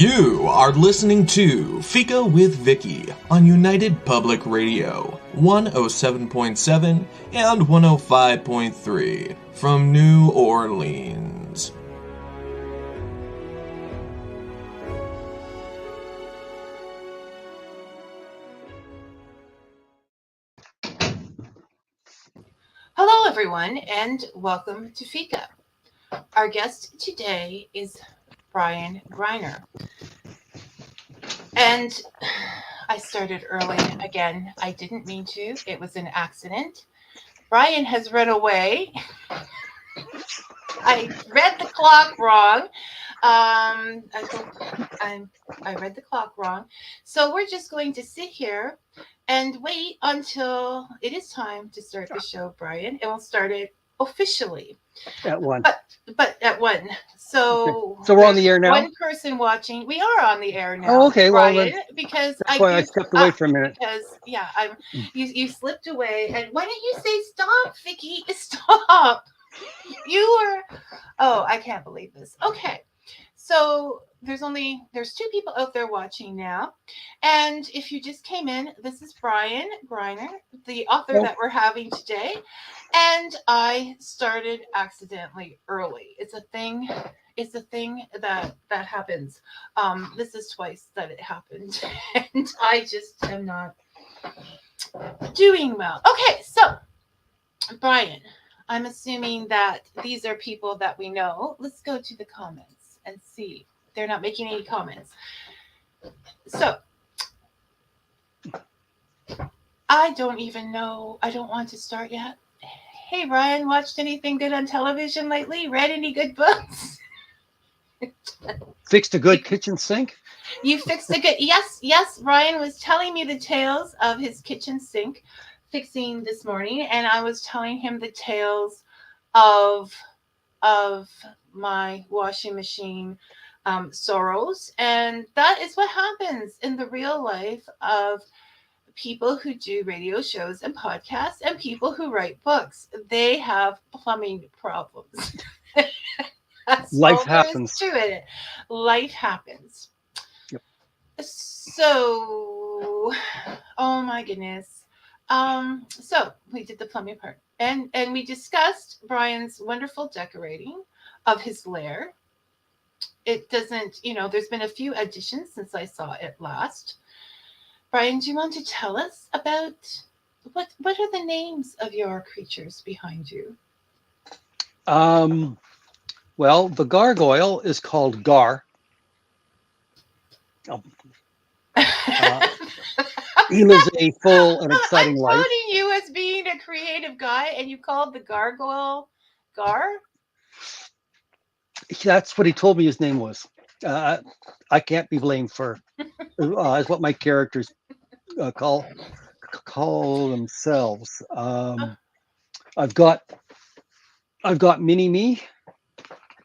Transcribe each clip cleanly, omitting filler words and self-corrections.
You are listening to Fika with Vicky on United Public Radio, 107.7 and 105.3 from New Orleans. Hello, everyone, and welcome to Fika. Our guest today is Brian Greiner. And I started early again. I didn't mean to. It was an accident. Brian has run away. I read the clock wrong. I read the clock wrong. So we're just going to sit here and wait until it is time to start the show, Brian. And we'll start it officially. At 1. But at 1. So, okay. So we're on the air now? One person watching. We are on the air now. Oh, okay. Brian, well, because that's why I stepped away for a minute. Because, yeah, you slipped away. And why don't you say stop, Vicky? Stop. I can't believe this. Okay. So there's 2 people out there watching now. And if you just came in, this is Brian Greiner, the author that we're having today. And I started accidentally early. It's a thing that happens. This is twice that it happened. And I just am not doing well. Okay, so Brian, I'm assuming that these are people that we know. Let's go to the comments and see. They're not making any comments. So, I don't even know. I don't want to start yet. Hey, Ryan, watched anything good on television lately? Read any good books? Fixed a good kitchen sink? You fixed a good... Yes, Ryan was telling me the tales of his kitchen sink fixing this morning, and I was telling him the tales of my washing machine sorrows. And that is what happens in the real life of people who do radio shows and podcasts and people who write books. They have plumbing problems. Life happens. To it. Life happens. Yep. So, oh my goodness. So we did the plumbing part, and we discussed Brian's wonderful decorating of his lair. It doesn't, there's been a few additions since I saw it last. Brian, do you want to tell us about what are the names of your creatures behind you? Well, the gargoyle is called Gar. He lives a full and exciting life. I'm quoting you as being a creative guy, and you called the gargoyle Gar? That's what he told me his name was. I can't be blamed for is what my characters call themselves. I've got Mini Me,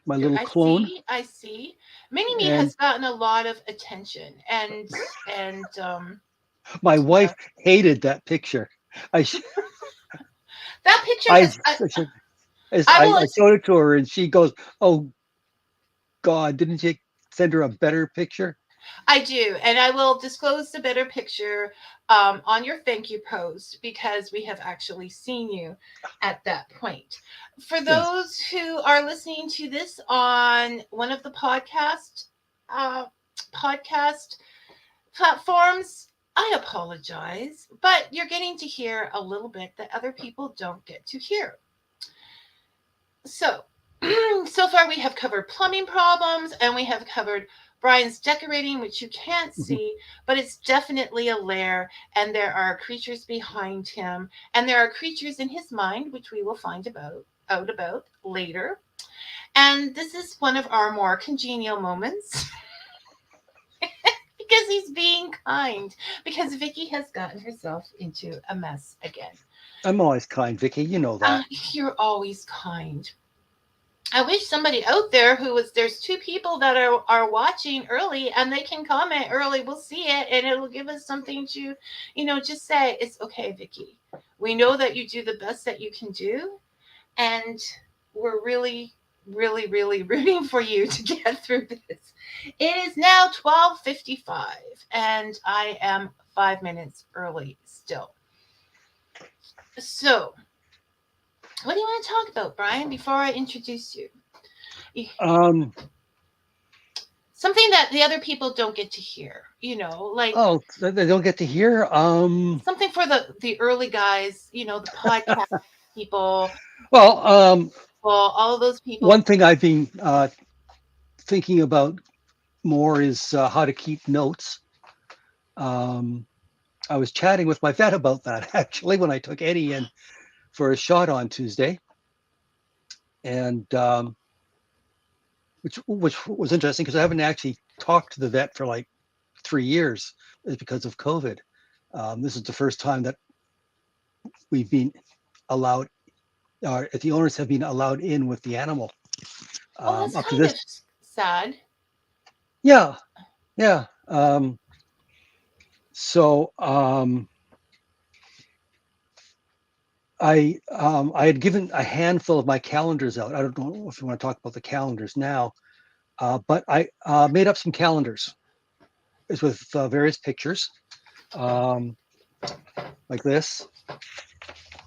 my little clone. I see. Mini Me has gotten a lot of attention, and my wife hated that picture. That picture I showed it to her, and she goes, "Oh God, didn't you send her a better picture?" I do, and I will disclose the better picture on your thank you post, because we have actually seen you at that point. For those who are listening to this on one of the podcast platforms, I apologize, but you're getting to hear a little bit that other people don't get to hear. So far we have covered plumbing problems, and we have covered Brian's decorating, which you can't see, but it's definitely a lair, and there are creatures behind him, and there are creatures in his mind, which we will find out about later. And this is one of our more congenial moments. Because he's being kind. Because Vicky has gotten herself into a mess again. I'm always kind, Vicky. You know that. You're always kind. I wish somebody out there there's 2 people that are watching early, and they can comment early. We'll see it, and it'll give us something to, just say, it's okay, Vicky. We know that you do the best that you can do, and we're really really, really rooting for you to get through this. It is now 12:55, and I am 5 minutes early still. So, what do you want to talk about, Brian, before I introduce you? Um, Something that the other people don't get to hear, like oh, they don't get to hear. something for the early guys, the podcast people, Well, well, all those people. one thing I've been thinking about more is how to keep notes. Um, I was chatting with my vet about that actually when I took Eddie in for a shot on Tuesday, and which was interesting because I haven't actually talked to the vet for like 3 years because of COVID. This is the first time that we've been allowed, or the owners have been allowed in with the animal. Oh, that's Up to kind this, of sad. yeah, yeah. So I had given a handful of my calendars out. I don't know if you want to talk about the calendars now, but I made up some calendars. It's with various pictures, um, like this,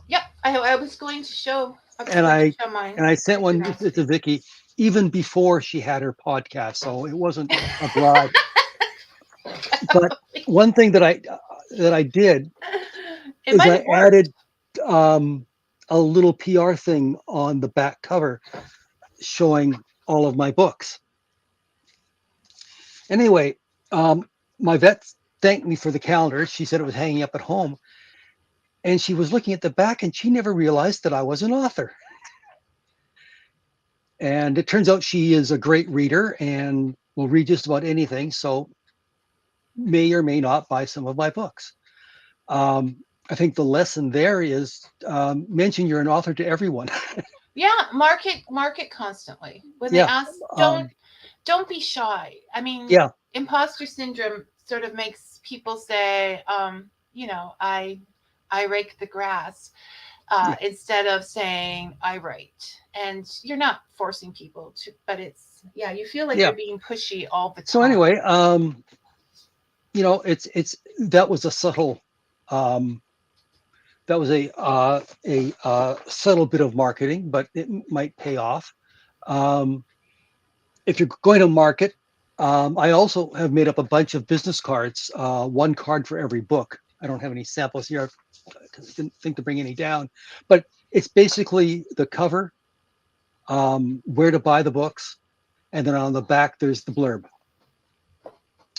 Yep, I was going to show. I was and going to I show mine. and I sent I did one ask to you. Vicky even before she had her podcast, so it wasn't a bribe. But one thing that I did It is might I have worked. added um, a little PR thing on the back cover showing all of my books. Anyway, my vet thanked me for the calendar. She said it was hanging up at home, and she was looking at the back, and she never realized that I was an author. And it turns out she is a great reader and will read just about anything. So may or may not buy some of my books. Um, I think the lesson there is mention you're an author to everyone. Yeah, market constantly. When they Yeah, ask, um, don't be shy. I mean, yeah, imposter syndrome sort of makes people say, I rake the grass, yeah. instead of saying I write. And you're not forcing people to, but yeah, you feel like Yeah. you're being pushy all the So time. anyway, it's that was a subtle um, that was a subtle bit of marketing, but it might pay off. Um, if you're going to market, I also have made up a bunch of business cards, one card for every book. I don't have any samples here because I didn't think to bring any down, but it's basically the cover, where to buy the books, and then on the back there's the blurb.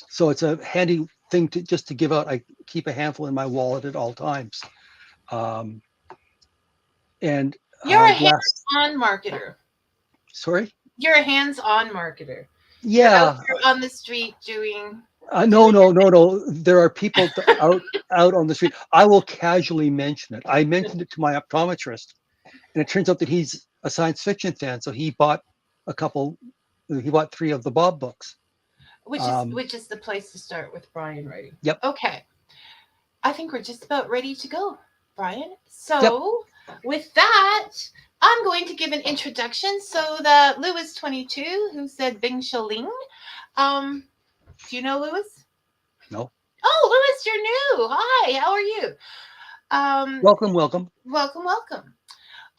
So it's a handy thing to just to give out. I keep a handful in my wallet at all times. Um, and You're a last, hands-on marketer. sorry, You're a hands-on marketer. You're out yeah, there on the street no, doing no, no, no. There are people out on the street. I will casually mention it. I mentioned it to my optometrist, and it turns out that he's a science fiction fan, so he bought a couple. He bought 3 of the Bob books. which is the place to start with Brian writing. Yep, Okay. I think we're just about ready to go, Brian. yep. So, with that, I'm going to give an introduction so that Lewis 22, who said Bing Shaling, um, do you know Lewis? No, Oh, Lewis, you're new. Hi, how are you? Um, welcome, welcome. welcome, welcome.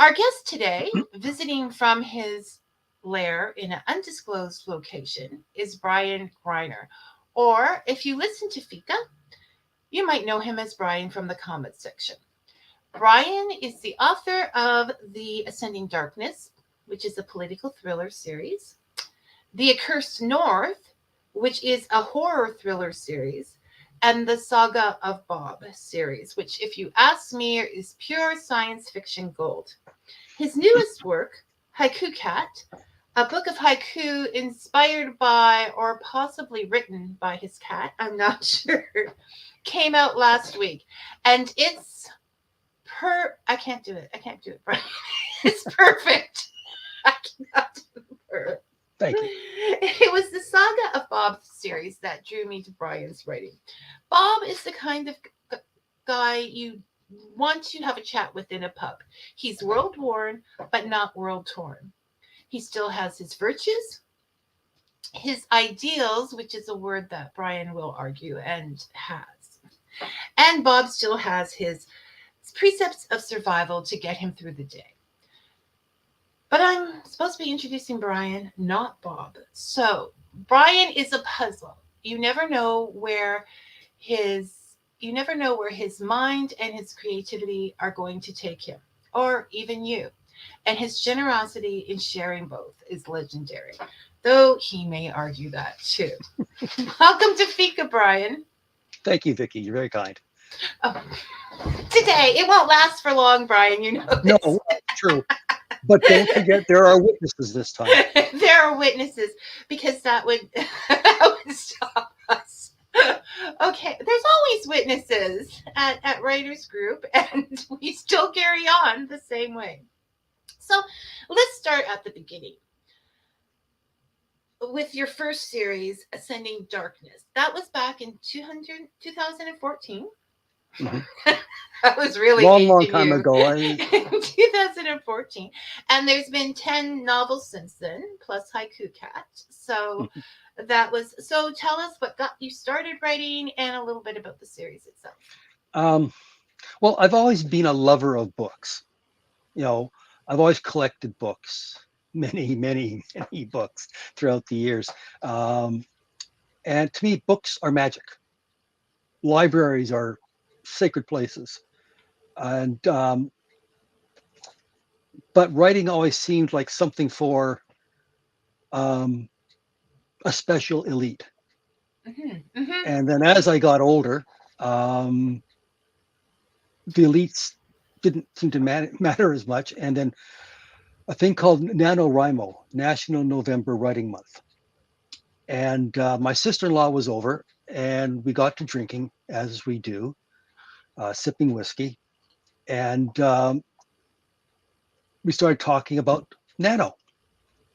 Our guest today, visiting from his lair in an undisclosed location, is Brian Greiner. Or if you listen to Fika, you might know him as Brian from the comments section. Brian is the author of The Ascending Darkness, which is a political thriller series, The Accursed North, which is a horror thriller series, and the Saga of Bob series, which, if you ask me, is pure science fiction gold. His newest work, Haiku Cat, a book of haiku inspired by or possibly written by his cat, I'm not sure, came out last week. And it's I can't do it. I can't do it, Brian. It's perfect. I cannot do it. Thank you. It was the Saga of Bob series that drew me to Brian's writing. Bob is the kind of guy you want to have a chat with in a pub. He's world worn, but not world torn. He still has his virtues, his ideals, which is a word that Brian will argue and has. And Bob still has his precepts of survival to get him through the day. But I'm supposed to be introducing Brian, not Bob. So, Brian is a puzzle. His you never know where his mind and his creativity are going to take him, or even you. And his generosity in sharing both is legendary, though he may argue that too. Welcome to Fika, Brian. Thank you, Vicky. You're very kind. Oh, today, it won't last for long, Brian. You know No, this. true. But don't forget, there are witnesses this time. There are witnesses, because that would, that would stop us. Okay, there's always witnesses at Writers Group, and we still carry on the same way. So let's start at the beginning with your first series, Ascending Darkness. That was back in 2014. Mm-hmm. That was really long time ago. In 2014. And there's been 10 novels since then, plus Haiku Cat. So so tell us what got you started writing and a little bit about the series itself. Well, I've always been a lover of books. I've always collected books, many, many, many books throughout the years. And to me, books are magic. Libraries are sacred places. And but writing always seemed like something for a special elite. Mm-hmm. Mm-hmm. And then as I got older, the elites didn't seem to matter as much. And then a thing called NaNoWriMo, National November Writing Month. And my sister-in-law was over, and we got to drinking, as we do, sipping whiskey. And we started talking about nano.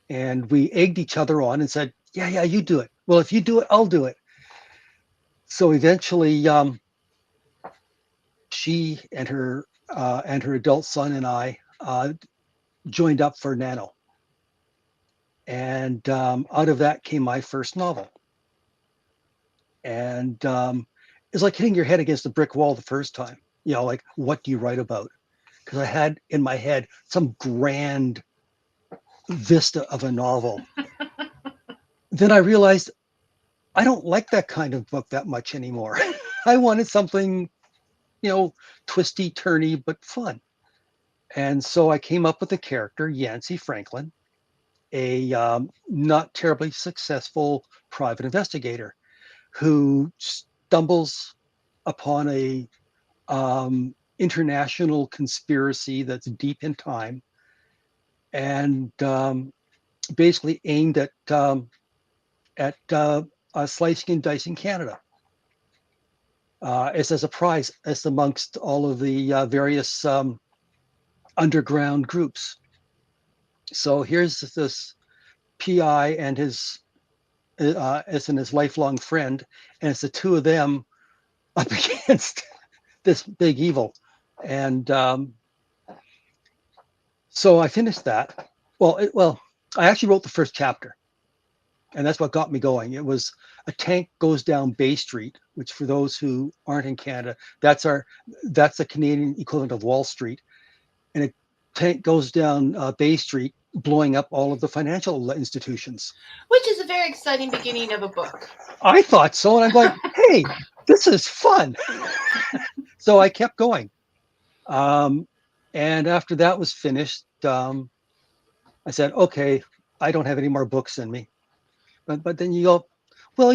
And we egged each other on and said, yeah, you do it. Well, if you do it, I'll do it. So eventually, she and her adult son and I joined up for nano. And out of that came my first novel. And it's like hitting your head against a brick wall the first time. Like, what do you write about? Because I had in my head some grand vista of a novel. Then I realized I don't like that kind of book that much anymore. I wanted something, twisty, turny, but fun. And so I came up with the character, Yancey Franklin, a not terribly successful private investigator who stumbles upon a international conspiracy that's deep in time and basically aimed at slicing and dicing Canada. As a prize, as amongst all of the various underground groups. So here's this PI and his lifelong friend, and it's the two of them up against this big evil. And so I finished that. Well, I actually wrote the first chapter, and that's what got me going. It was a tank goes down Bay Street, which for those who aren't in Canada, that's the Canadian equivalent of Wall Street. And a tank goes down Bay Street, blowing up all of the financial institutions. Which is a very exciting beginning of a book. I thought so. And I'm like, hey, this is fun. So I kept going. And after that was finished, I said, okay, I don't have any more books in me. But then you go, well,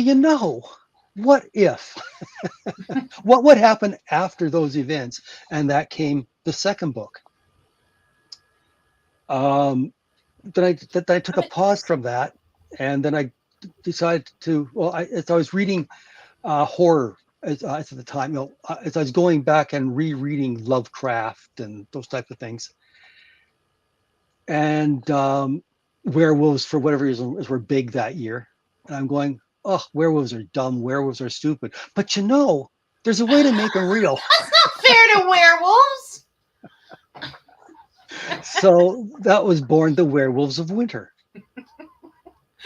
what if? What would happen after those events? And that came the second book. Then I took a pause from that, and then I decided to. As I was reading horror at the time, as I was going back and rereading Lovecraft and those types of things, and werewolves for whatever reason were big that year, and I'm going, oh, werewolves are dumb, werewolves are stupid, but there's a way to make them real. That's not fair to werewolves. So that was born The Werewolves of Winter.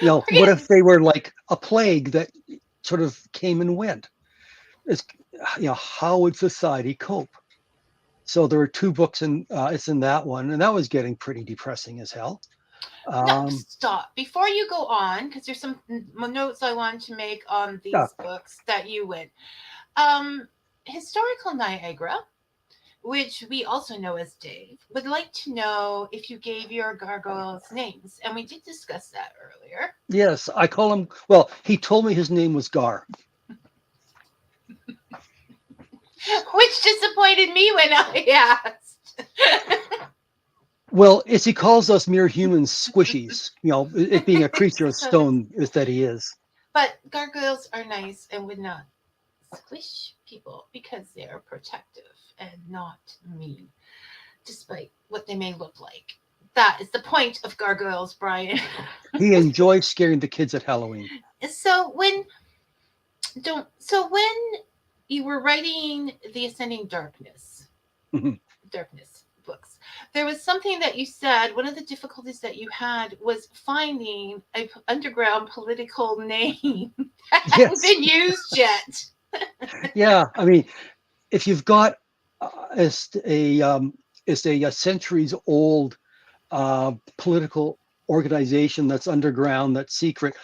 What if they were like a plague that sort of came and went? It's, how would society cope? So there were two books, and it's in that one, and that was getting pretty depressing as hell. No, Um, stop. Before you go on, because there's some notes I want to make on yeah, these books that you win. Historical Niagara, which we also know as Dave, would like to know if you gave your gargoyles names. And we did discuss that earlier. yes, I call him. Well, he told me his name was Gar. Which disappointed me when I asked. Well, as he calls us mere humans squishies, it being a creature of stone is that he is. But gargoyles are nice and would not squish people because they are protective and not mean, despite what they may look like. That is the point of gargoyles, Brian. He enjoys scaring the kids at Halloween. So when you were writing the Ascending Darkness books, there was something that you said. One of the difficulties that you had was finding a underground political name that hadn't been used yet. Yeah, I mean, if you've got a centuries old political organization that's underground, that's secret,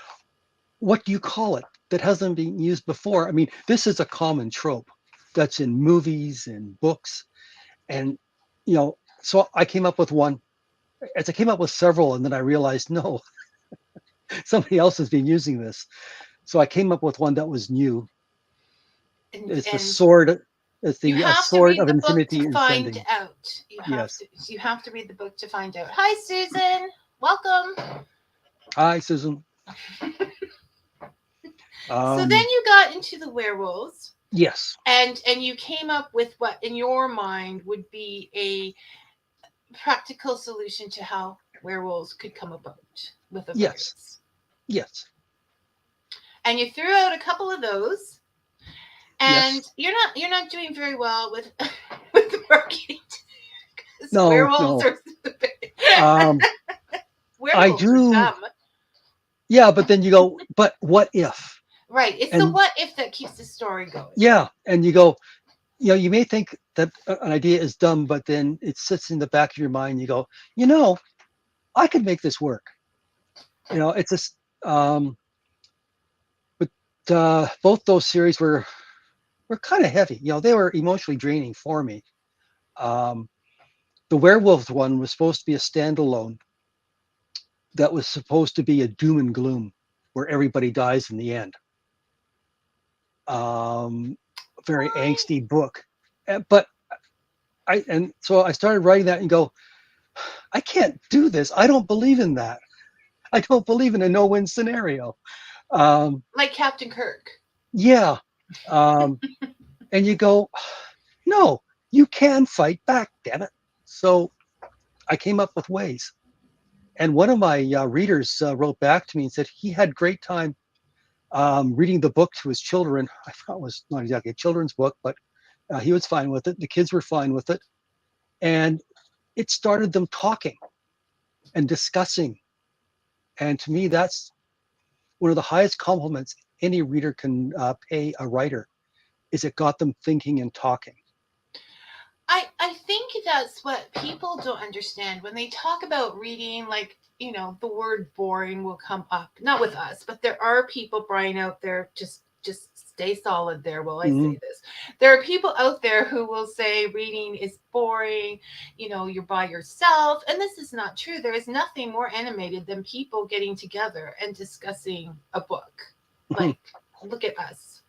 what do you call it that hasn't been used before? I mean, this is a common trope that's in movies and books, and so I came up with one. As I came up with several, and then I realized, no, somebody else has been using this. So I came up with one that was new. It's the And sword. It's you the have to sword read of the book infinity to and find sending. out. Yes. You have to read the book to find out. Hi, Susan. Welcome. Hi, Susan. So then you got into the werewolves. Yes. And you came up with what in your mind would be a practical solution to how werewolves could come about with a virus. Yes. And you threw out a couple of those. And yes. you're not doing very well with with marketing. No, werewolves are I werewolves are do. dumb. Yeah, but then you go, but what if? Right. It's the what if that keeps the story going. Yeah, and you go, you may think that an idea is dumb, but then it sits in the back of your mind. You go, I could make this work. It's just, but both those series were kind of heavy. They were emotionally draining for me. The werewolf one was supposed to be a standalone. That was supposed to be a doom and gloom, where everybody dies in the end. Very angsty book, but so I started writing that and go, I can't do this. I don't believe in that. I don't believe in a no-win scenario. Like Captain Kirk. Yeah. And you go, no, you can fight back, damn it. So I came up with ways. And one of my readers wrote back to me and said he had great time reading the book to his children. I thought it was not exactly a children's book, but he was fine with it. The kids were fine with it. And it started them talking and discussing. And to me, that's one of the highest compliments any reader can pay a writer, is it got them thinking and talking. I think that's what people don't understand when they talk about reading. Like, the word boring will come up, not with us, but there are people, Brian, out there. Just stay solid there while I say this. There are people out there who will say reading is boring. You're by yourself, and this is not true. There is nothing more animated than people getting together and discussing a book. Like, look at us.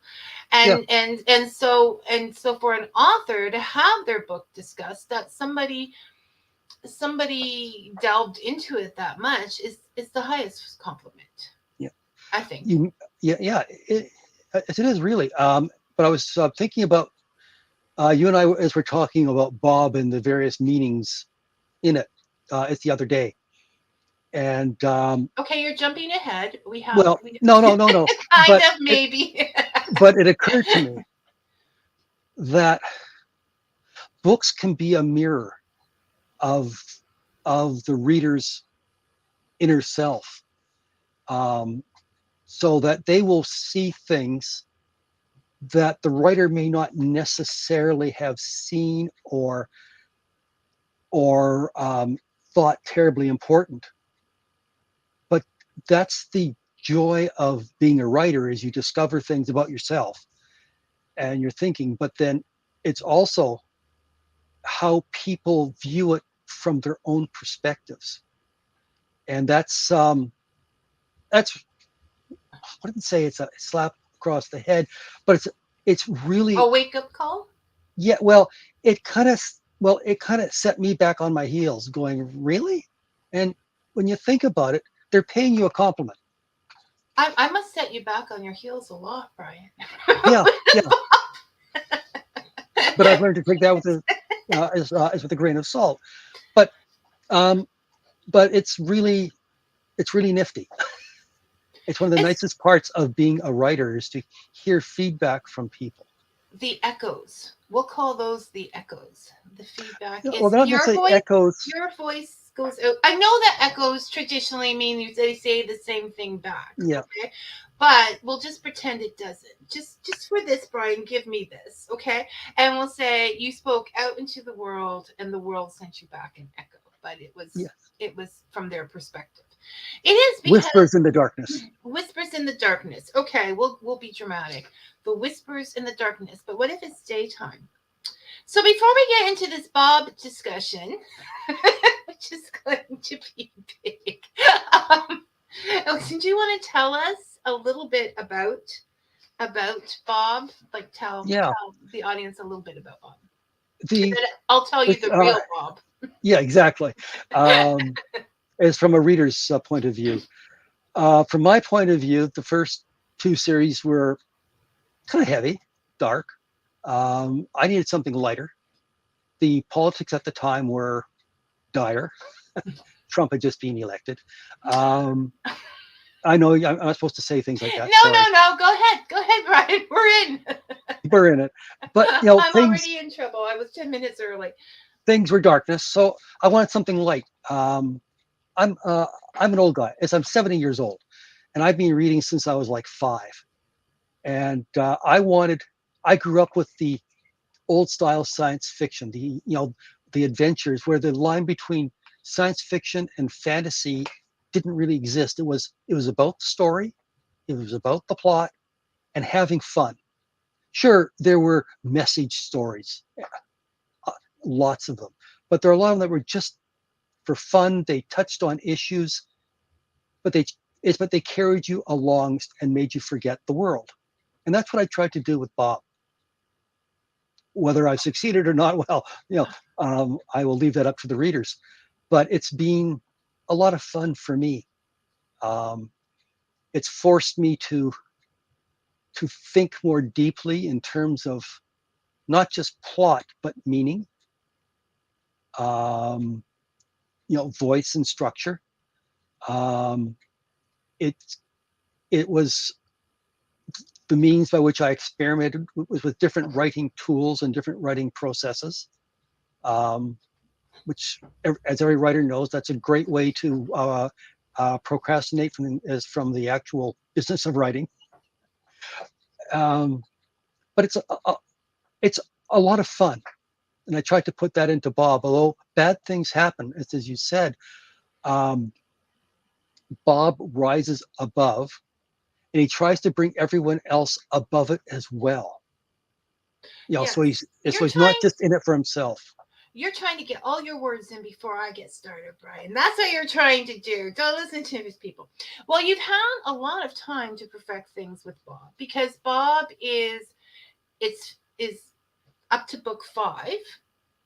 And so for an author to have their book discussed, that somebody delved into it that much is the highest compliment. Yeah, I think. It is really. But I was thinking about you and I as we're talking about Bob and the various meanings in it. It's the other day, and okay, you're jumping ahead. No. Kind of, maybe. But it occurred to me that books can be a mirror of the reader's inner self. um, so that they will see things that the writer may not necessarily have seen or thought terribly important. But that's the joy of being a writer, is you discover things about yourself and your thinking, but then it's also how people view it from their own perspectives. And that's I wouldn't say it's a slap across the head, but it's A really, wake up call? yeah, it kind of it kind of set me back on my heels going, really? And when you think about it, they're paying you a compliment. I must set you back on your heels a lot, Brian. Yeah, yeah. But I've learned to take that with as with a grain of salt. But um, but it's really nifty. It's one of the It's nicest parts of being a writer, is to hear feedback from people. the echoes. We'll call those the echoes. The feedback Well, is they're not necessarily echoes. your voice goes out. I know that echoes traditionally mean they say the same thing back. Yeah, Okay. But we'll just pretend it doesn't. Just for this, Brian, give me this, okay? And we'll say you spoke out into the world and the world sent you back an echo. But yeah. it was from their perspective. It is because Whispers in the darkness. whispers in the darkness. Okay, we'll be dramatic. The whispers in the darkness. But what if it's daytime? So before we get into this Bob discussion, which is going to be big, um, do you want to tell us a little bit about Bob? Like Yeah. tell the audience a little bit about Bob, and The then I'll tell you the real Bob. yeah, exactly. Um, as from a reader's point of view. From my point of view, the first two series were kind of heavy, dark. I needed something lighter. The politics at the time were dire. Trump had just been elected. Um, I know I'm not supposed to say things like that. Sorry, No. Go ahead, Brian. We're in. we're in it. But I'm already in trouble. I was 10 minutes early. things were darkness, so I wanted something light. I'm uh, I'm an old guy, as I'm 70 years old, and I've been reading since I was like 5. And I grew up with the old style science fiction, the adventures where the line between science fiction and fantasy didn't really exist. It was about the story, it was about the plot, and having fun. Sure, there were message stories, uh, lots of them, but there are a lot of them that were just for fun. They touched on issues, but they carried you along and made you forget the world. And that's what I tried to do with Bob. Whether I've succeeded or not, well, I will leave that up to the readers. But it's been a lot of fun for me. Um, it's forced me to think more deeply in terms of not just plot but meaning, um, voice and structure. Um, it it was the means by which I experimented with different writing tools and different writing processes. Um, which, as every writer knows, that's a great way to procrastinate from the actual business of writing. Um, but it's a lot of fun, and I tried to put that into Bob. Although bad things happen, as you said, um, Bob rises above, and he tries to bring everyone else above it as well. Yes, So you're he's not trying. just in it for himself. You're trying to get all your words in before I get started, Brian. That's what you're trying to do. Don't listen to these people. Well, you've had a lot of time to perfect things with Bob because Bob is up to book 5,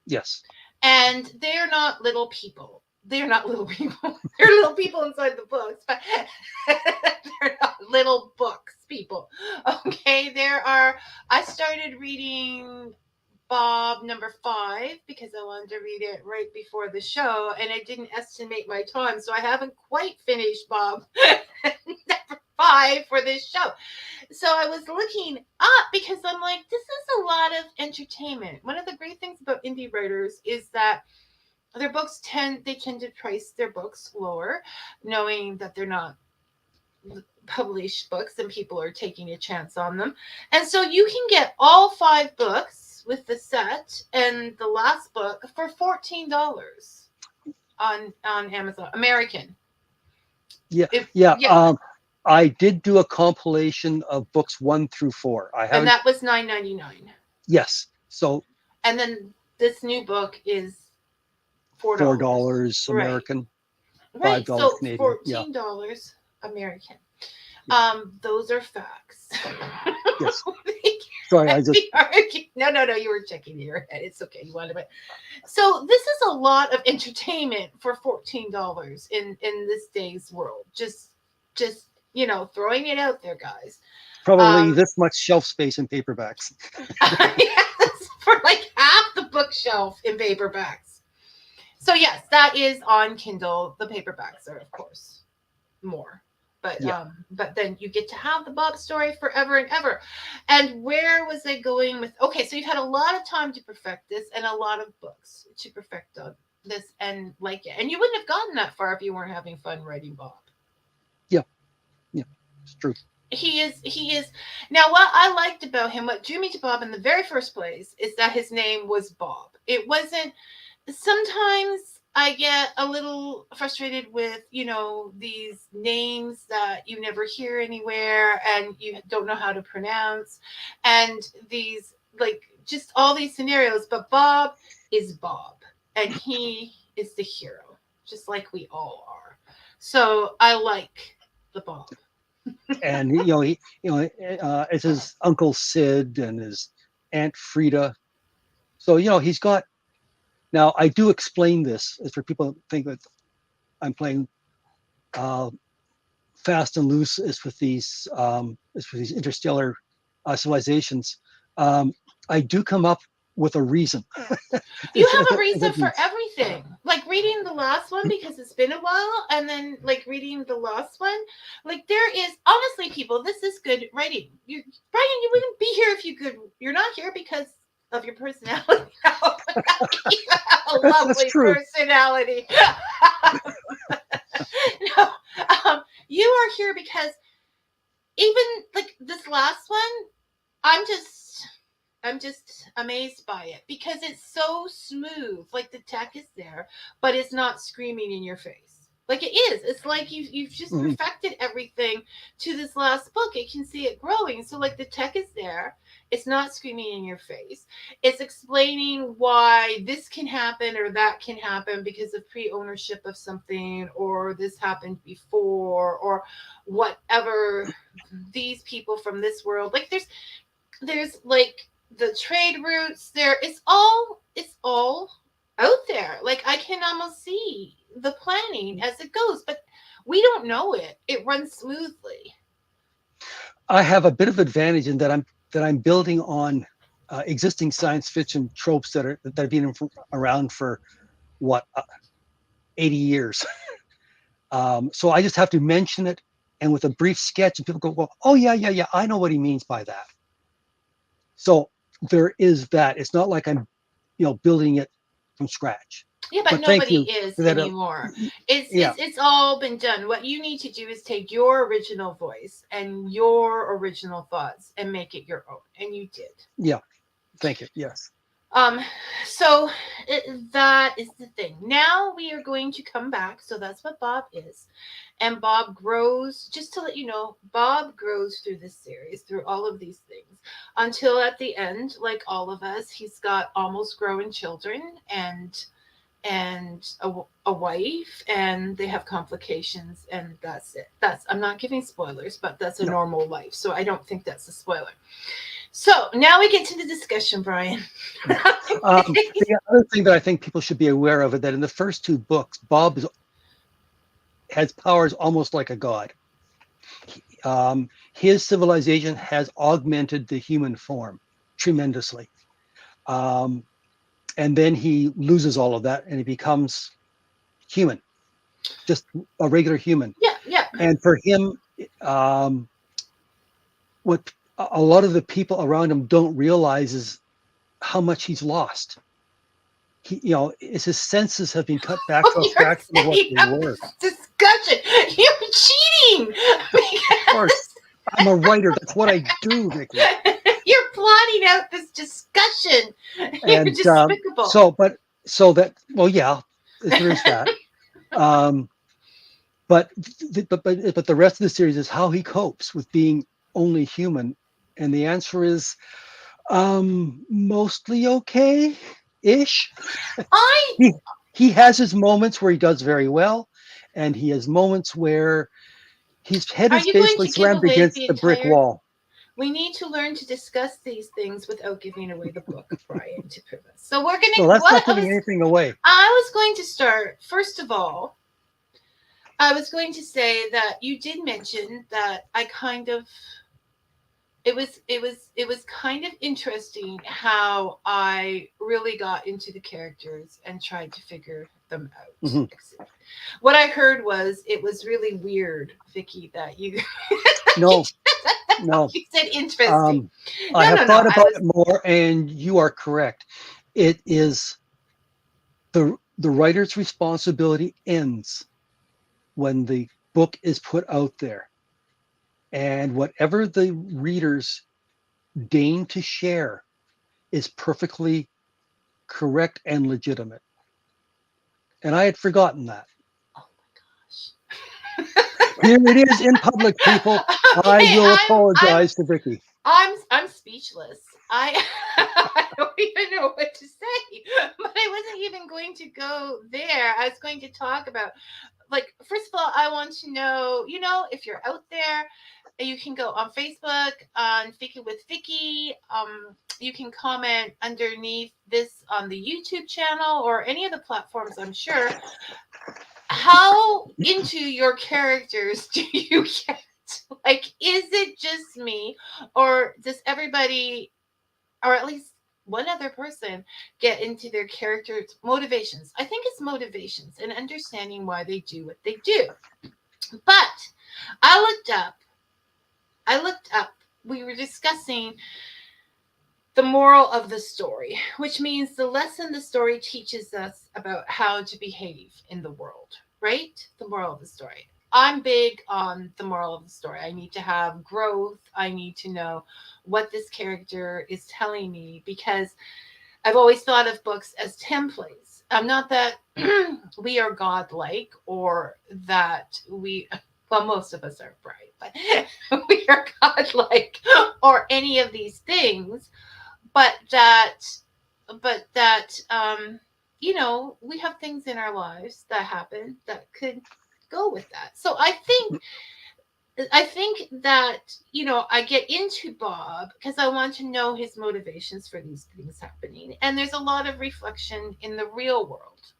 Yes. and they're not little people. They're not little people. They're little people inside the books, but they're not little books people. Okay, there are. I started reading Bob number 5 because I wanted to read it right before the show, and I didn't estimate my time, so I haven't quite finished Bob number 5 for this show. So I was looking up because I'm like, this is a lot of entertainment. One of the great things about indie writers is that their books tend to price their books lower, knowing that they're not published books, and people are taking a chance on them. And so you can get all 5 books with the set and the last book for $14 on Amazon American. Yeah, I did do a compilation of books 1 through 4. And that was $9.99. Yes. So. And then this new book is $4. $4 American. Right. $5 So Canadian. $14 American. Those are facts. Yes. Sorry, I just. No, you were checking your head. It's okay. You wanted it. So this is a lot of entertainment for $14 in this day's world. Just throwing it out there, guys. Probably this much shelf space in paperbacks. Yes, for like half the bookshelf in paperbacks. So yes, that is on Kindle. The paperbacks are, of course, more. But then you get to have the Bob story forever and ever. And where was I going with? Okay, so you've had a lot of time to perfect this, and a lot of books to perfect this and like it. And you wouldn't have gotten that far if you weren't having fun writing Bob. Yeah, it's true. He is. Now, what I liked about him, what drew me to Bob in the very first place, is that his name was Bob. It wasn't. Sometimes I get a little frustrated with, these names that you never hear anywhere and you don't know how to pronounce, and these, like, just all these scenarios. But Bob is Bob, and he is the hero, just like we all are. So I like the Bob. And it's his Uncle Sid and his Aunt Frida. So he's got. Now I do explain this as for people who think that I'm playing fast and loose as with these interstellar civilizations. I do come up with a reason. You have a reason for everything. Like reading the last one because it's been a while, and then like reading the last one. Like there is, honestly, people, this is good writing. Brian, you wouldn't be here if you could. You're not here because of your personality. You have a lovely personality. No, you are here because even like this last one, I'm just amazed by it because it's so smooth. Like the tech is there, but it's not screaming in your face. Like it is. It's like you've just perfected everything to this last book. You can see it growing. So like the tech is there. It's not screaming in your face. It's explaining why this can happen or that can happen because of pre-ownership of something, or this happened before, or whatever. These people from this world, like there's like the trade routes there. It's all out there. Like I can almost see the planning as it goes, but we don't know it. It runs smoothly. I have a bit of advantage in that I'm building on existing science fiction tropes that have been around for 80 years. So I just have to mention it, and with a brief sketch, and people go, well, oh yeah, I know what he means by that. So there is that. It's not like I'm, building it from scratch. Yeah, but nobody is anymore. It's all been done. What you need to do is take your original voice and your original thoughts and make it your own. And you did. Yeah. Thank you. Yes. So that is the thing. Now we are going to come back. So that's what Bob is. And Bob grows, just to let you know, Bob grows through this series, through all of these things, until at the end, like all of us, he's got almost grown children and a wife, and they have complications, and that's it. I'm not giving spoilers, but that's a normal life. So I don't think that's a spoiler. So now we get to the discussion, Brian. The other thing that I think people should be aware of is that in the first 2 books, Bob has powers almost like a god. His civilization has augmented the human form tremendously. And then he loses all of that and he becomes human, just a regular human. Yeah. And for him, what a lot of the people around him don't realize is how much he's lost. His senses have been cut back to a fraction of what they were. Discussion. You're cheating. mean? Of course. I'm a writer. That's what I do, Vicky. You're plotting out this discussion. You're And despicable. well, yeah, there is that. Um, but the rest of the series is how he copes with being only human, and the answer is mostly okay-ish. I He has his moments where he does very well, and he has moments where his head Are is you going basically to give slammed away against the the brick entire? wall. We need to learn to discuss these things without giving away the book, Brian, to prove us. So we're No, gonna. that's What not giving anything away. I was going to start. First of all, I was going to say that you did mention that I kind of. It was kind of interesting how I really got into the characters and tried to figure them out. Mhm. What I heard was it was really weird, Vicky, that you No, no. you said interesting. I No, have no, no. thought I about was it more, and you are correct. It is the writer's responsibility ends when the book is put out there, and whatever the readers deign to share is perfectly correct and legitimate. And I had forgotten that. oh Here it is in public, people. my I gosh. Okay, will I'm apologize to Vicky. I'm speechless. I don't even know what to say. But I wasn't even going to go there. I was going to talk about, like, first of all, I want to know, if you're out there, you can go on Facebook on Fika with Vicky. You can comment underneath this on the YouTube channel or any of the platforms, I'm sure. How into your characters do you get? Like, is it just me, or does everybody, or at least one other person, get into their characters' motivations? I think it's motivations and understanding why they do what they do. But I looked up, we were discussing the moral of the story, which means the lesson the story teaches us about how to behave in the world, right? The moral of the story. I'm big on the moral of the story. I need to have growth. I need to know what this character is telling me, because I've always thought of books as templates. Not that we are godlike, or that well, most of us are bright, but we are godlike or any of these things, but we have things in our lives that happen that could go with that. So I think that, I get into Bob because I want to know his motivations for these things happening, and there's a lot of reflection in the real world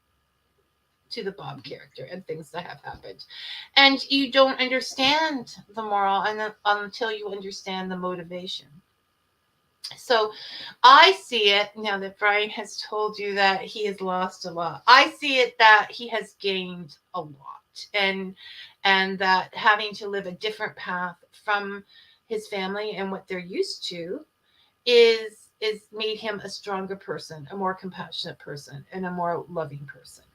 to the Bob character and things that have happened, and you don't understand the moral until you understand the motivation. So I see it now that Brian has told you that he has lost a lot. I see it that he has gained a lot, and that having to live a different path from his family and what they're used to is made him a stronger person, a more compassionate person, and a more loving person.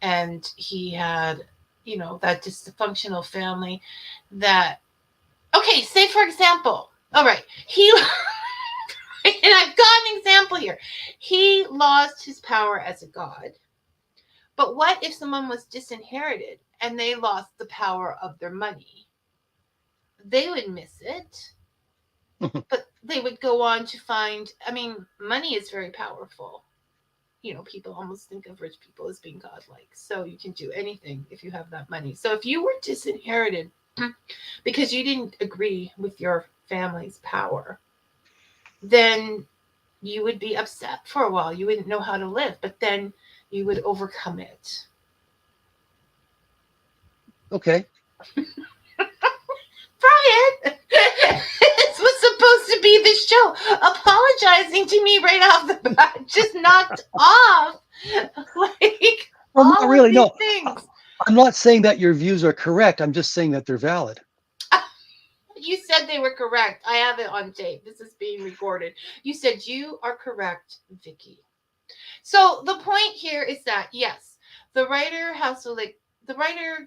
And he had, that dysfunctional family that, okay, say for example, all right, he and I've got an example here. He lost his power as a god. But what if someone was disinherited and they lost the power of their money? They would miss it, but they would go on to find, I mean, money is very powerful. People almost think of rich people as being godlike. So you can do anything if you have that money. So if you were disinherited because you didn't agree with your family's power, then you would be upset for a while. You wouldn't know how to live, but then you would overcome it. Okay. Brian, this was supposed to be the show. Apologizing to me right off the bat just knocked off like Well, not all of really. these No, things. I'm not saying that your views are correct. I'm just saying that they're valid. You said they were correct. I have it on tape. This is being recorded. You said you are correct, Vicky. So the point here is that, yes, the writer has to the writer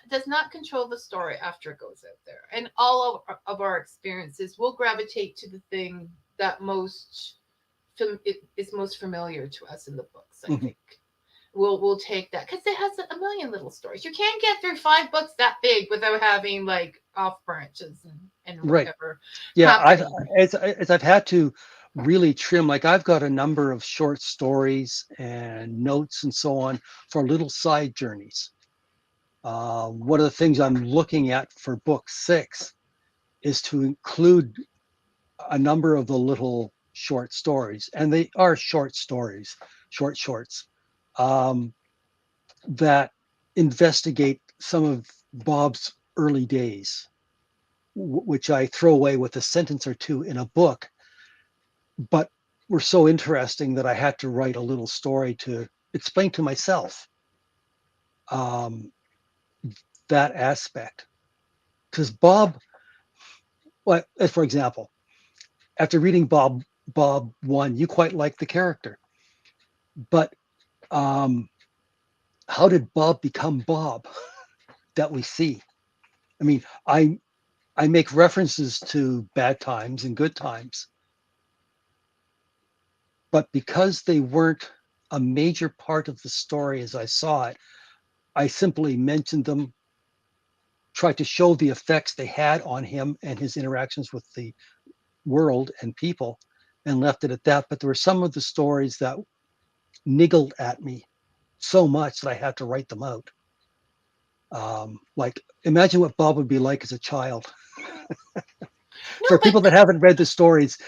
does not control the story after it goes out there, and all of our experiences will gravitate to the thing that is most familiar to us in the books. I think we'll take that because it has a million little stories. You can't get through 5 books that big without having like off branches and Right. whatever Yeah, happening. as I've had to really trim, like I've got a number of short stories and notes and so on for little side journeys. One of the things I'm looking at for book 6 is to include a number of the little short stories, and they are short stories, shorts, um, that investigate some of Bob's early days, which I throw away with a sentence or two in a book, but were so interesting that I had to write a little story to explain to myself um, that aspect. Because Bob, well, for example, after reading Bob 1, you quite like the character, but um, how did Bob become Bob that we see? I mean, I make references to bad times and good times, but because they weren't a major part of the story as I saw it, I simply mentioned them, tried to show the effects they had on him and his interactions with the world and people, and left it at that. But there were some of the stories that niggled at me so much that I had to write them out. Like, imagine what Bob would be like as a child. No, For but people that haven't read the stories,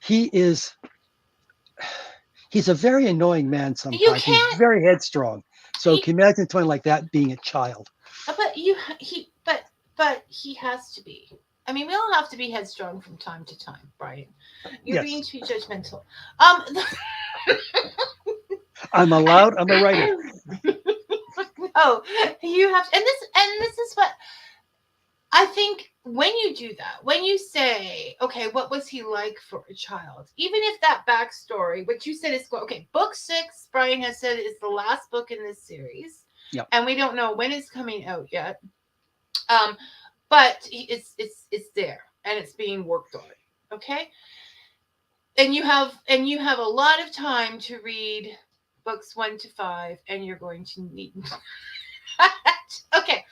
he is he's a very annoying man you sometimes. He's can't. very headstrong. So He, can you imagine something like that being a child? but you he but he has to be. I mean, we all have to be headstrong from time to time, Brian. You're being Yes, too judgmental. Um, I'm a writer. no, you have, and this is what I think when you do that, when you say, okay, what was he like for a child? Even if that backstory, what you said is, okay, book 6, Brian has said, is the last book in this series. Yep. And we don't know when it's coming out yet. Um, but it's there and it's being worked on. Okay. And you have a lot of time to read books 1 to 5, and you're going to need okay,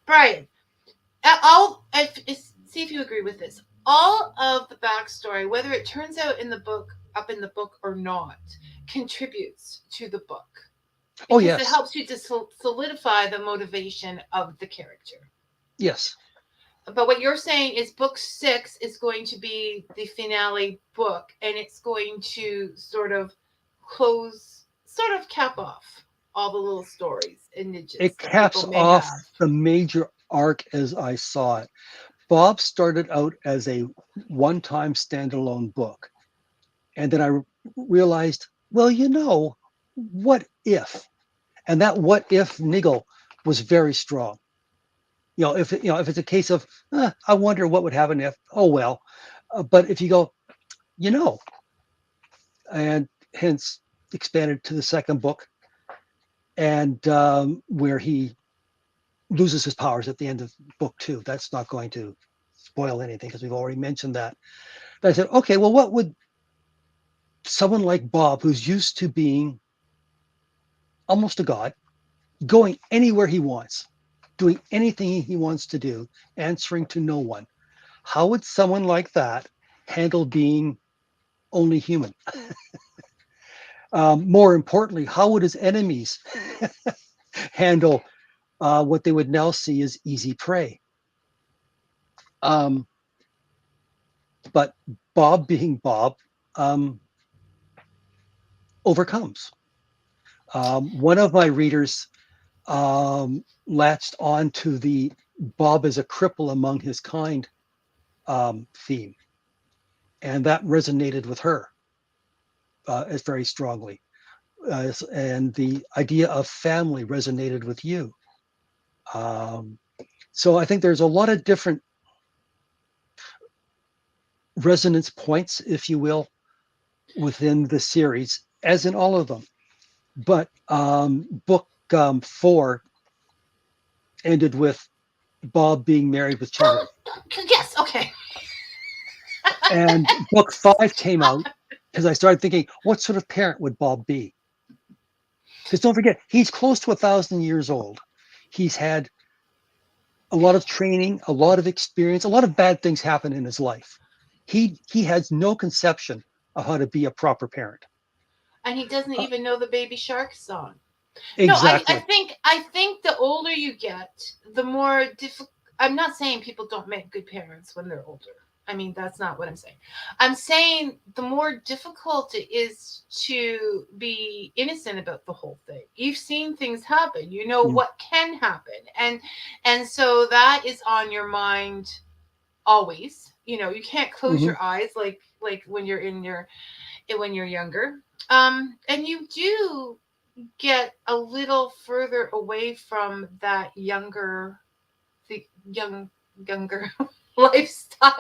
Brian. See if you agree with this. All of the backstory, whether it turns out up in the book or not, contributes to the book Oh, because it yes. helps you to solidify the motivation of the character. Yes. But what you're saying is book 6 is going to be the finale book, and it's going to sort of cap off all the little stories and niches It that caps people may off have. the major arc as I saw it. Bob started out as a one-time standalone book. And then I realized, well, what if? And that what if niggle was very strong. If it's a case of, I wonder what would happen if, oh, well. But if you go, you know, and hence expanded to the second book, and where he loses his powers at the end of book 2. That's not going to spoil anything because we've already mentioned that. But I said, okay, well, what would someone like Bob, who's used to being almost a god, going anywhere he wants, doing anything he wants to do, answering to no one, how would someone like that handle being only human? More importantly, how would his enemies handle what they would now see as easy prey? Um, but Bob, being Bob, um, overcomes. One of my readers latched on to the Bob as a cripple among his kind theme, and that resonated with her as very strongly. And the idea of family resonated with you. So I think there's a lot of different resonance points, if you will, within the series, as in all of them. But book 4 ended with Bob being married with children. Yes, okay. And book 5 came out because I started thinking, what sort of parent would Bob be? Because don't forget, he's close to 1,000 years old. He's had a lot of training, a lot of experience, a lot of bad things happen in his life. He has no conception of how to be a proper parent. And he doesn't Uh, even know the Baby Shark song. No, exactly. I think the older you get, the more difficult. I'm not saying people don't make good parents when they're older. I mean, that's not what I'm saying. I'm saying the more difficult it is to be innocent about the whole thing. You've seen things happen. You know Mm. what can happen, and so that is on your mind always. You know, you can't close Mhm. your eyes like when you're in your when you're younger. And you do get a little further away from that the younger lifestyle.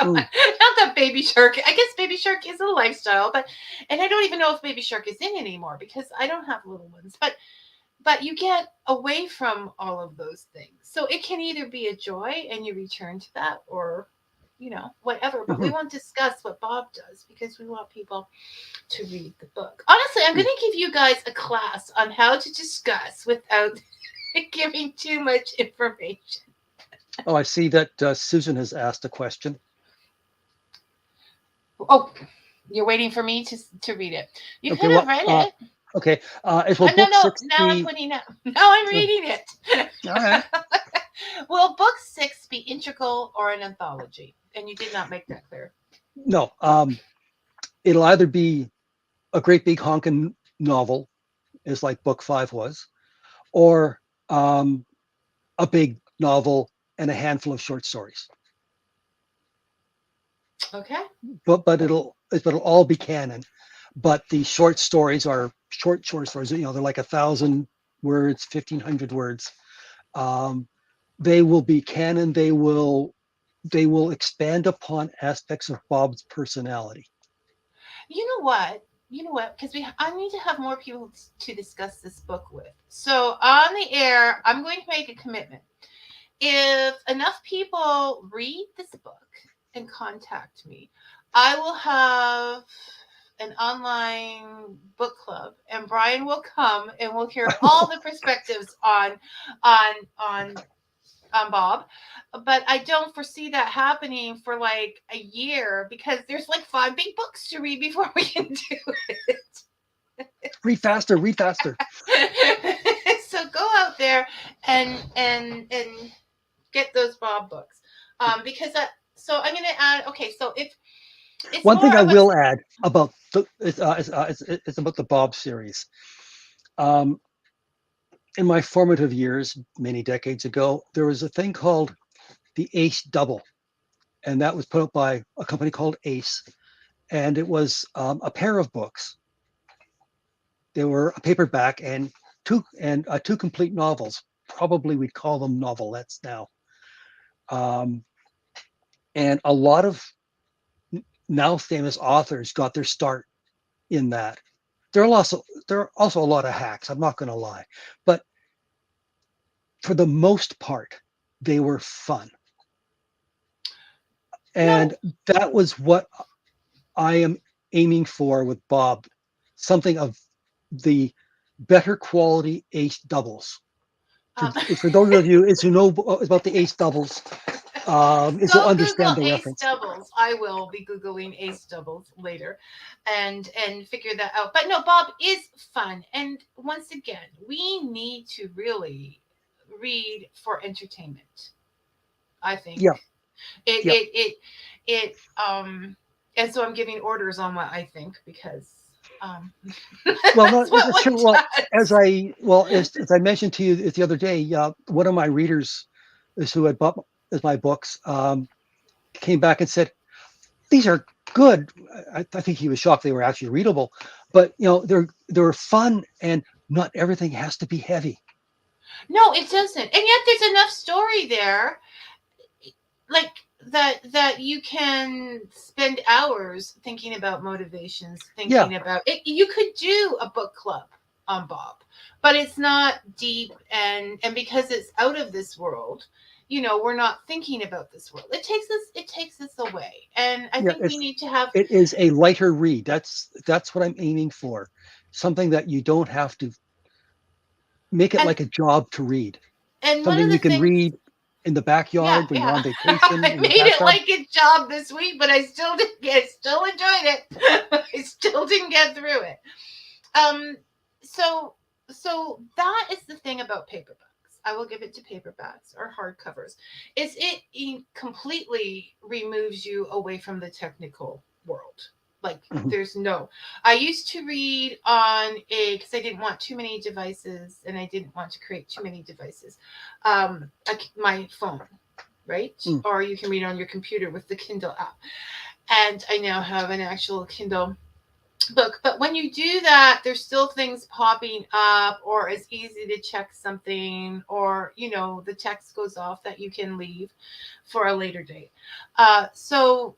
Mm. Not that Baby Shark. I guess Baby Shark is a lifestyle, but and I don't even know if Baby Shark is in anymore because I don't have little ones. But you get away from all of those things. So it can either be a joy and you return to that or whatever. But we Mhm. won't discuss what Bob does because we want people to read the book. Honestly, I'm going Mm. to give you guys a class on how to discuss without giving too much information. Oh, I see that Susan has asked a question. Oh, you're waiting for me to read it. You Okay, could have well, read it. okay. It will No, book no. six Now I'm be? putting it. Now I'm Oh, reading it. all right. Will book 6 be integral or an anthology? And you did not make that clear. No, it'll either be a great big honkin' novel, is like book 5 was, or um, a big novel and a handful of short stories. Okay. But it'll all be canon. But the short stories are short stories. They're like 1,000 words, 1,500 words. Um, they will be canon. They will expand upon aspects of Bob's personality. You know what? You know what? Because I need to have more people to discuss this book with. So on the air, I'm going to make a commitment. If enough people read this book and contact me, I will have an online book club, and Brian will come and we'll hear all the perspectives on on Bob. But I don't foresee that happening for like a year because there's like 5 big books to read before we can do Read faster, read faster. it. So go out there and get those Bob books. Because so I'm going to add. Okay, so if it's One more thing I of a will add about it's about the Bob series. Um, in my formative years, many decades ago, there was a thing called the Ace Double, and that was put up by a company called Ace, and it was a pair of books. They were a paperback and two complete novels. Probably we'd call them novelettes now. Um, and a lot of now famous authors got their start in that. There are also a lot of hacks. I'm not going to lie, but for the most part, they were fun, no. and that was what I am aiming for with Bob. Something of the better quality ace doubles. For, Um, for those of you who know about the ace doubles, is will Go Google understand the Ace reference. Doubles. I will be Googling Ace Doubles later and figure that out. But no, Bob is fun. And once again, we need to really read for entertainment. I think Yeah, it yeah. it it it and so I'm giving orders on what I think because um Well, no, that's what it's one true. Well, does. as I mentioned to you the other day, one of my readers, is who had bought my books, came back and said, "These are good." I think he was shocked they were actually readable, but they're fun, and not everything has to be heavy. No, it doesn't. And yet there's enough story there like that you can spend hours thinking about motivations, Yeah, thinking about it. You could do a book club. on Bob, but it's not deep, and because it's out of this world, we're not thinking about this world. It takes us away, and I Yeah, think we need to have. it is a lighter read. That's what I'm aiming for. Something that you don't have to make it and like a job to read. and one of Something you the can things. read in the Yeah, backyard when you're yeah. on vacation I in the made it bathtub. like a job this week, but I still did. I still enjoyed it. I still didn't get through it. Um. So that is the thing about paperbacks. I will give it to paperbacks or hardcovers. Is it completely removes you away from the technical world. Like Mhm. there's no. I used to read on because I didn't want too many devices and I didn't want to create too many devices. My phone, right? Mm. Or you can read on your computer with the Kindle app. And I now have an actual Kindle book. But when you do that, there's still things popping up, or it's easy to check something, or the text goes off that you can leave for a later date. So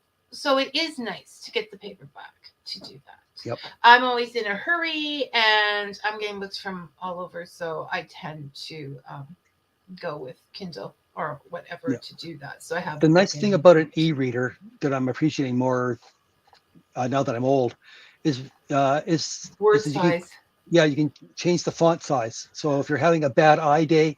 it is nice to get the paperback to do that. Yep. I'm always in a hurry, and I'm getting books from all over, so I tend to go with Kindle or whatever Yeah. to do that. So I have The the book nice thing in about an e-reader that I'm appreciating more now that I'm old is word that you can, size. yeah, you can change the font size. So if you're having a bad eye day,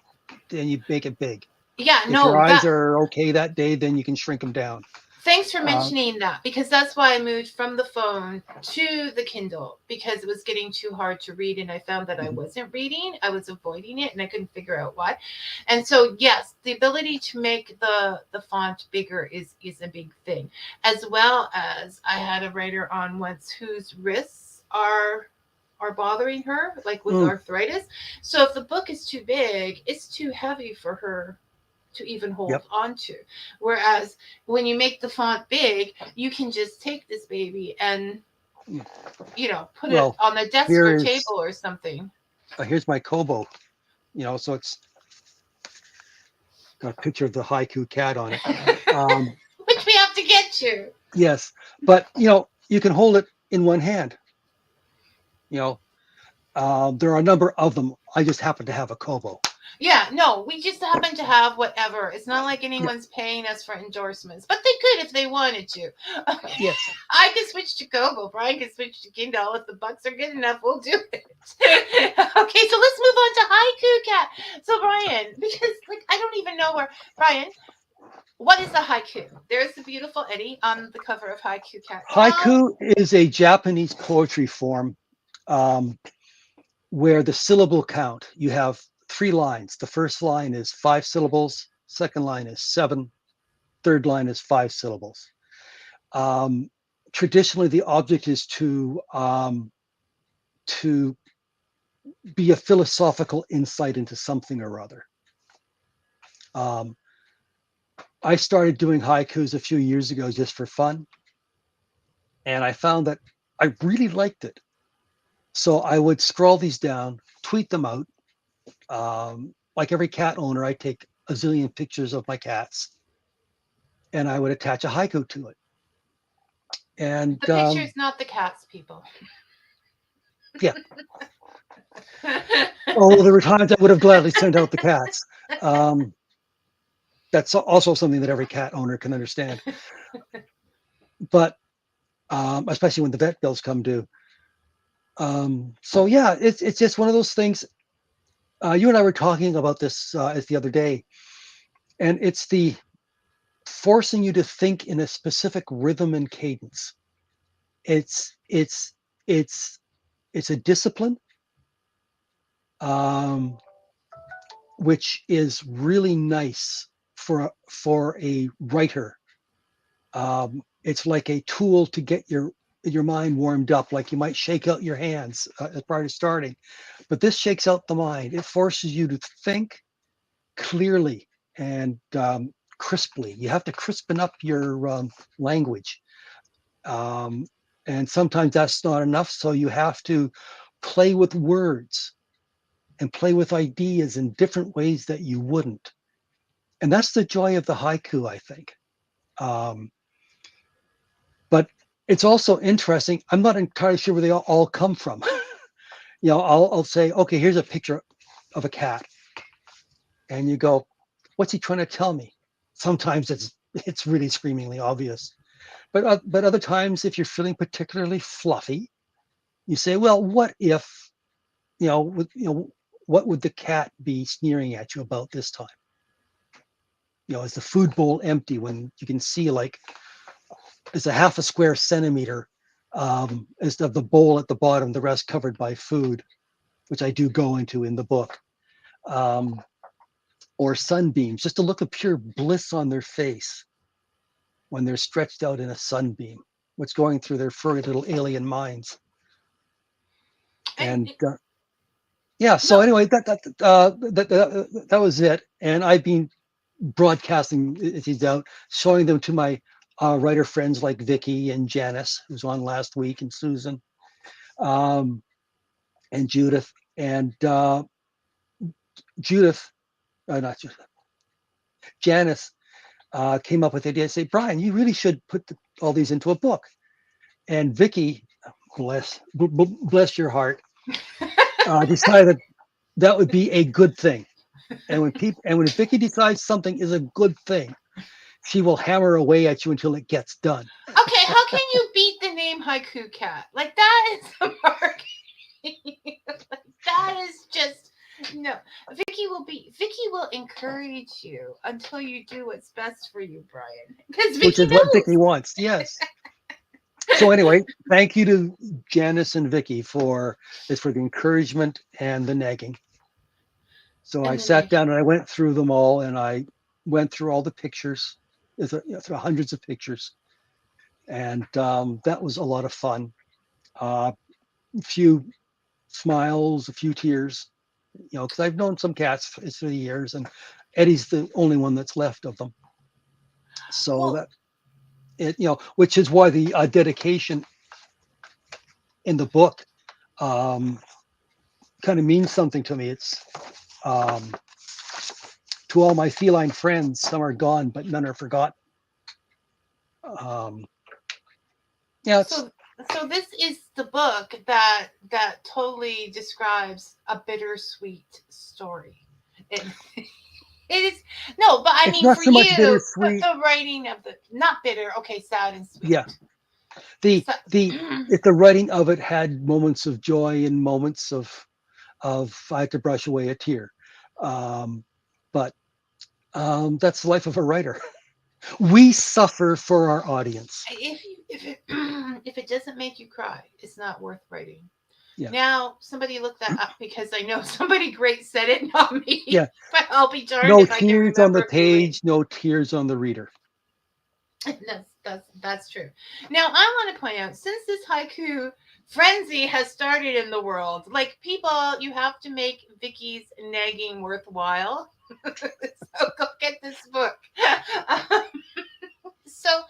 then you make it big. Yeah, If your no, eyes that are okay that day, then you can shrink them down. thanks for Um, mentioning that, because that's why I moved from the phone to the Kindle, because it was getting too hard to read and I found that I mhm. wasn't reading, I was avoiding it and I couldn't figure out why. And so yes, the ability to make the font bigger is a big thing. As well as I had a writer on once whose wrists are bothering her, like with Mm, arthritis. So if the book is too big, it's too heavy for her to even hold yep. onto. Whereas when you make the font big, you can just take this baby and Mm. put it Well, on the desk or here's table or something. here's my Kobo. So it's got a picture of the Haiku Cat on it. Um, Which we have to get to. yes, but you can hold it in one hand. You know, there are a number of them. I just happen to have a Kobo. Yeah, no, we just happen to have whatever. It's not like Yeah. anyone's paying us for endorsements, but they could if they wanted to. Okay. Yes. I can switch to Kobo. Brian can switch to Kindle. If the bucks are good enough, we'll do it. Okay, so let's move on to Haiku Cat. So Brian, because I don't even know where Brian. What is a haiku? There's the beautiful Eddie on the cover of Haiku Cat. Haiku is a Japanese poetry form um, where the syllable count, you have 3 lines. The first line is 5 syllables, second line is 7, third line is 5 syllables. Um, Traditionally, the object is to be a philosophical insight into something or other. Um, I started doing haikus a few years ago just for fun, and I found that I really liked it. So I would scroll these down, tweet them out. Like every cat owner, I take a zillion pictures of my cats, and I would attach a haiku to it. And The picture is not the cat's, people. yeah, although there were times I would have gladly sent out the cats. Um, that's also something that every cat owner can understand. But especially when the vet bills come due. So yeah, it's just one of those things. You and I were talking about this the other day, and it's the forcing you to think in a specific rhythm and cadence. It's it's it's it's a discipline, um, which is really nice for a writer. It's like a tool to get your mind warmed up, like you might shake out your hands as part of starting. But this shakes out the mind. It forces you to think clearly and crisply. You have to crispen up your language. Um, and sometimes that's not enough. So you have to play with words and play with ideas in different ways that you wouldn't. And that's the joy of the haiku, I think. Um, but it's also interesting. I'm not entirely sure where they all come from. I'll say, okay, here's a picture of a cat, and you go, what's he trying to tell me? Sometimes it's really screamingly obvious, but other times, if you're feeling particularly fluffy, you say, well, what if, what would the cat be sneering at you about this time? Is the food bowl empty when you can see like it's a half a square centimeter instead of the bowl at the bottom, the rest covered by food, which I do go into in the book. Or sunbeams, just a look of pure bliss on their face when they're stretched out in a sunbeam, what's going through their furry little alien minds. And yeah, so No. anyway, that was it. And I've been broadcasting these out, showing them to my writer friends like Vicky and Janice, who's on last week, and Susan, and Judith. And not Judith, Janice came up with the idea to say, Brian, you really should put all these into a book. And Vicky, bless your heart, decided that would be a good thing. And when Vicky decides something is a good thing, she will hammer away at you until it gets done. Okay, how can you beat the name Haiku Cat? Like, that is a marketing. Like, that is just no. Vicky will encourage you until you do what's best for you, Brian. Because Which Vicky is what knows. Vicky wants. Yes. So anyway, thank you to Janice and Vicky for the encouragement and the nagging. So I sat down and I went through them all, and I went through all the pictures, through hundreds of pictures, and that was a lot of fun. A few smiles, a few tears, because I've known some cats through the years, and Eddie's the only one that's left of them. So which is why the dedication in the book kind of means something to me. It's to all my feline friends, some are gone, but none are forgotten. So this is the book that totally describes a bittersweet story. It is no, but I mean, not for so much you, bittersweet. the writing of the not bitter, okay, sad and sweet. Yeah, the writing of it had moments of joy and moments of I had to brush away a tear, but that's the life of a writer. We suffer for our audience. If it doesn't make you cry, it's not worth writing. Yeah. Now somebody look that up, because I know somebody great said it, not me. Yeah. But I'll be darned No if I can tears remember on the page, no tears on the reader. That's true. Now I want to point out, since this haiku frenzy has started in the world, like, people, you have to make Vicky's nagging worthwhile. So go get this book. So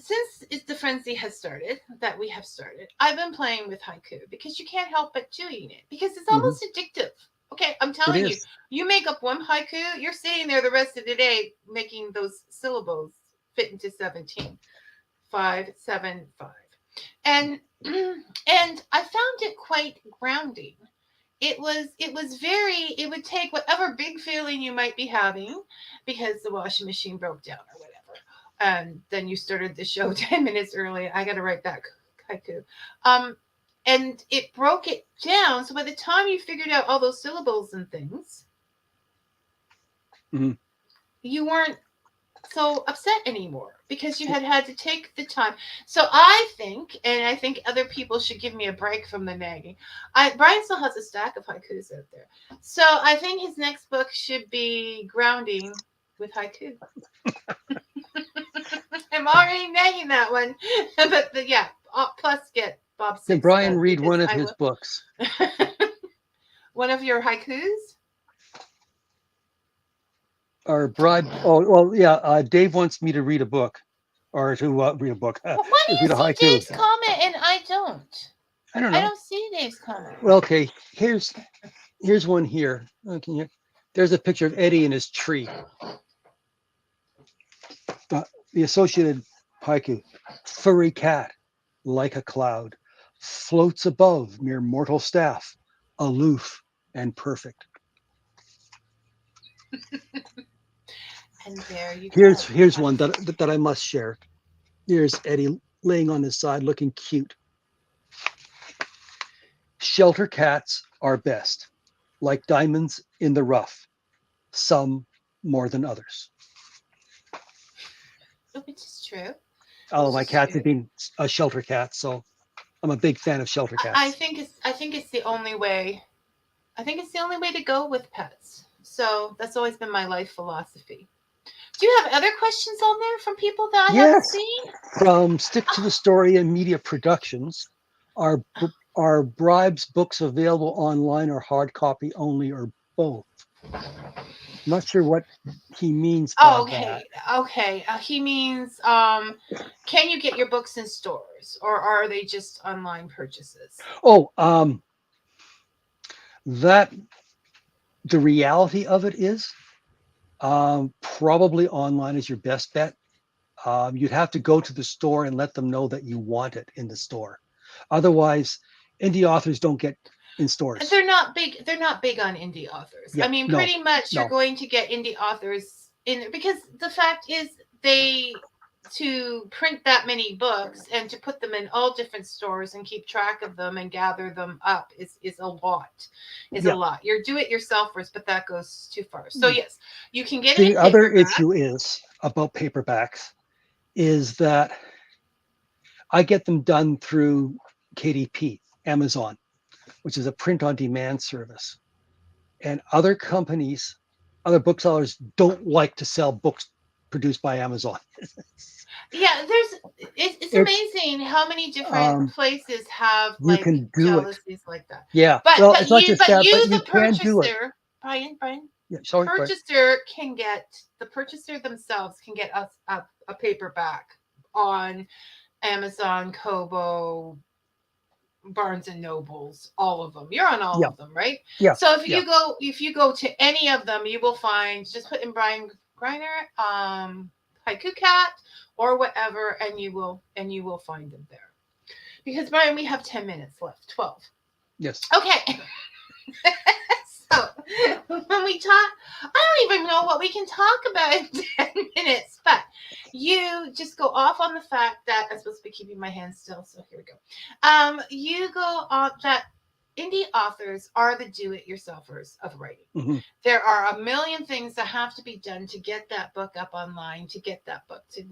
since the frenzy has started, that we have started, I've been playing with haiku, because you can't help but doing it, because it's almost addictive. Okay, I'm telling you, you make up one haiku, you're sitting there the rest of the day making those syllables fit into 17. 5, 7, 5. And and I found it quite grounding. It would take whatever big feeling you might be having because the washing machine broke down or whatever. And then you started the show 10 minutes early. I got to write that haiku. And it broke it down. So by the time you figured out all those syllables and things, you weren't so upset anymore, because you had to take the time. So I think other people should give me a break from the nagging. Brian still has a stack of haikus out there. So I think his next book should be grounding with haiku. I'm already nagging that one. But plus get Bob Series. Can Brian read one of his books? One of your haikus? Or Dave wants me to read a book, or to read a book. Well, why do you see Dave's comment and I don't? I don't know. I don't see Dave's comment. Well, okay, here's one here. Okay, there's a picture of Eddie in his tree. The associated haiku: furry cat, like a cloud, floats above mere mortal staff, aloof and perfect. And there you Here's go. here's one that I must share. Here's Eddie laying on his side, looking cute. Shelter cats are best, like diamonds in the rough, some more than others. Which is true. All of Which my is cats have true. been shelter cats, so I'm a big fan of shelter I cats. think it's the only way. I think it's the only way to go with pets. So that's always been my life philosophy. Do you have other questions on there from people that I haven't Yes, seen? from Stick to the Story and Media Productions, are are Bribes books available online or hard copy only or both? I'm not sure what he means by Oh, that. okay, okay. He means, can you get your books in stores, or are they just online purchases? Oh, that the reality of it is probably online is your best bet. You'd have to go to the store and let them know that you want it in the store. Otherwise, indie authors don't get in stores. They're not big. They're not big on indie authors. I Yeah, mean, no, pretty much you're no. going to get indie authors in there because the fact is they to print that many books and to put them in all different stores and keep track of them and gather them up is a lot. Is a Yeah. lot. You're do it yourselfers, but that goes too far. So yes, you can get it The in other paperback. issue is about paperbacks is that I get them done through KDP, Amazon, which is a print on demand service. And other companies, other booksellers don't like to sell books produced by Amazon. Yeah, it's It's amazing how many different um, places have you like can do it. jealousies like that. Yeah. But Well, but it's not you just but that, but you you the can do it. purchaser, Brian, Yeah. Sorry. Go ahead. purchaser can get the purchaser themselves can get us a paperback on Amazon, Kobo, Barnes and Nobles, all of them. You're on all Yeah. of them, right? Yeah. So Yeah. if you go to any of them, you will find just put in Brian Greiner, Haiku Cat, or whatever, and you will find them there. Because Brian, we have 10 minutes left. 12. Yes. Okay. So when we talk, I don't even know what we can talk about in 10 minutes, but you just go off on the fact that I'm supposed to be keeping my hands still. So here we go. You go on that indie authors are the do-it-yourselfers of writing. Hmm. There are a million things that have to be done to get that book up online, to get that book to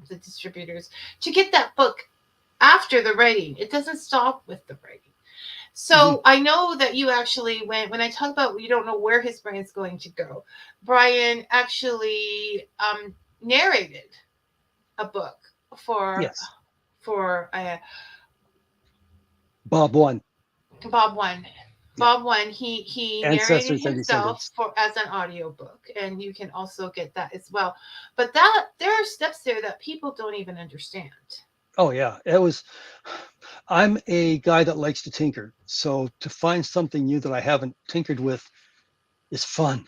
the distributors, to get that book after the writing. It doesn't stop with the writing. Hmm. So I know that you actually went when I talk about you don't know where his brain's going to go. Brian actually narrated a book for Yes. for Bob won. Bob One. Yeah. Bob One. He narrated Ancestors and himself descendants. for as an audiobook, and you can also get that as well. But that there are steps there that people don't even understand. Oh yeah, it was. I'm a guy that likes to tinker, so to find something new that I haven't tinkered with is fun.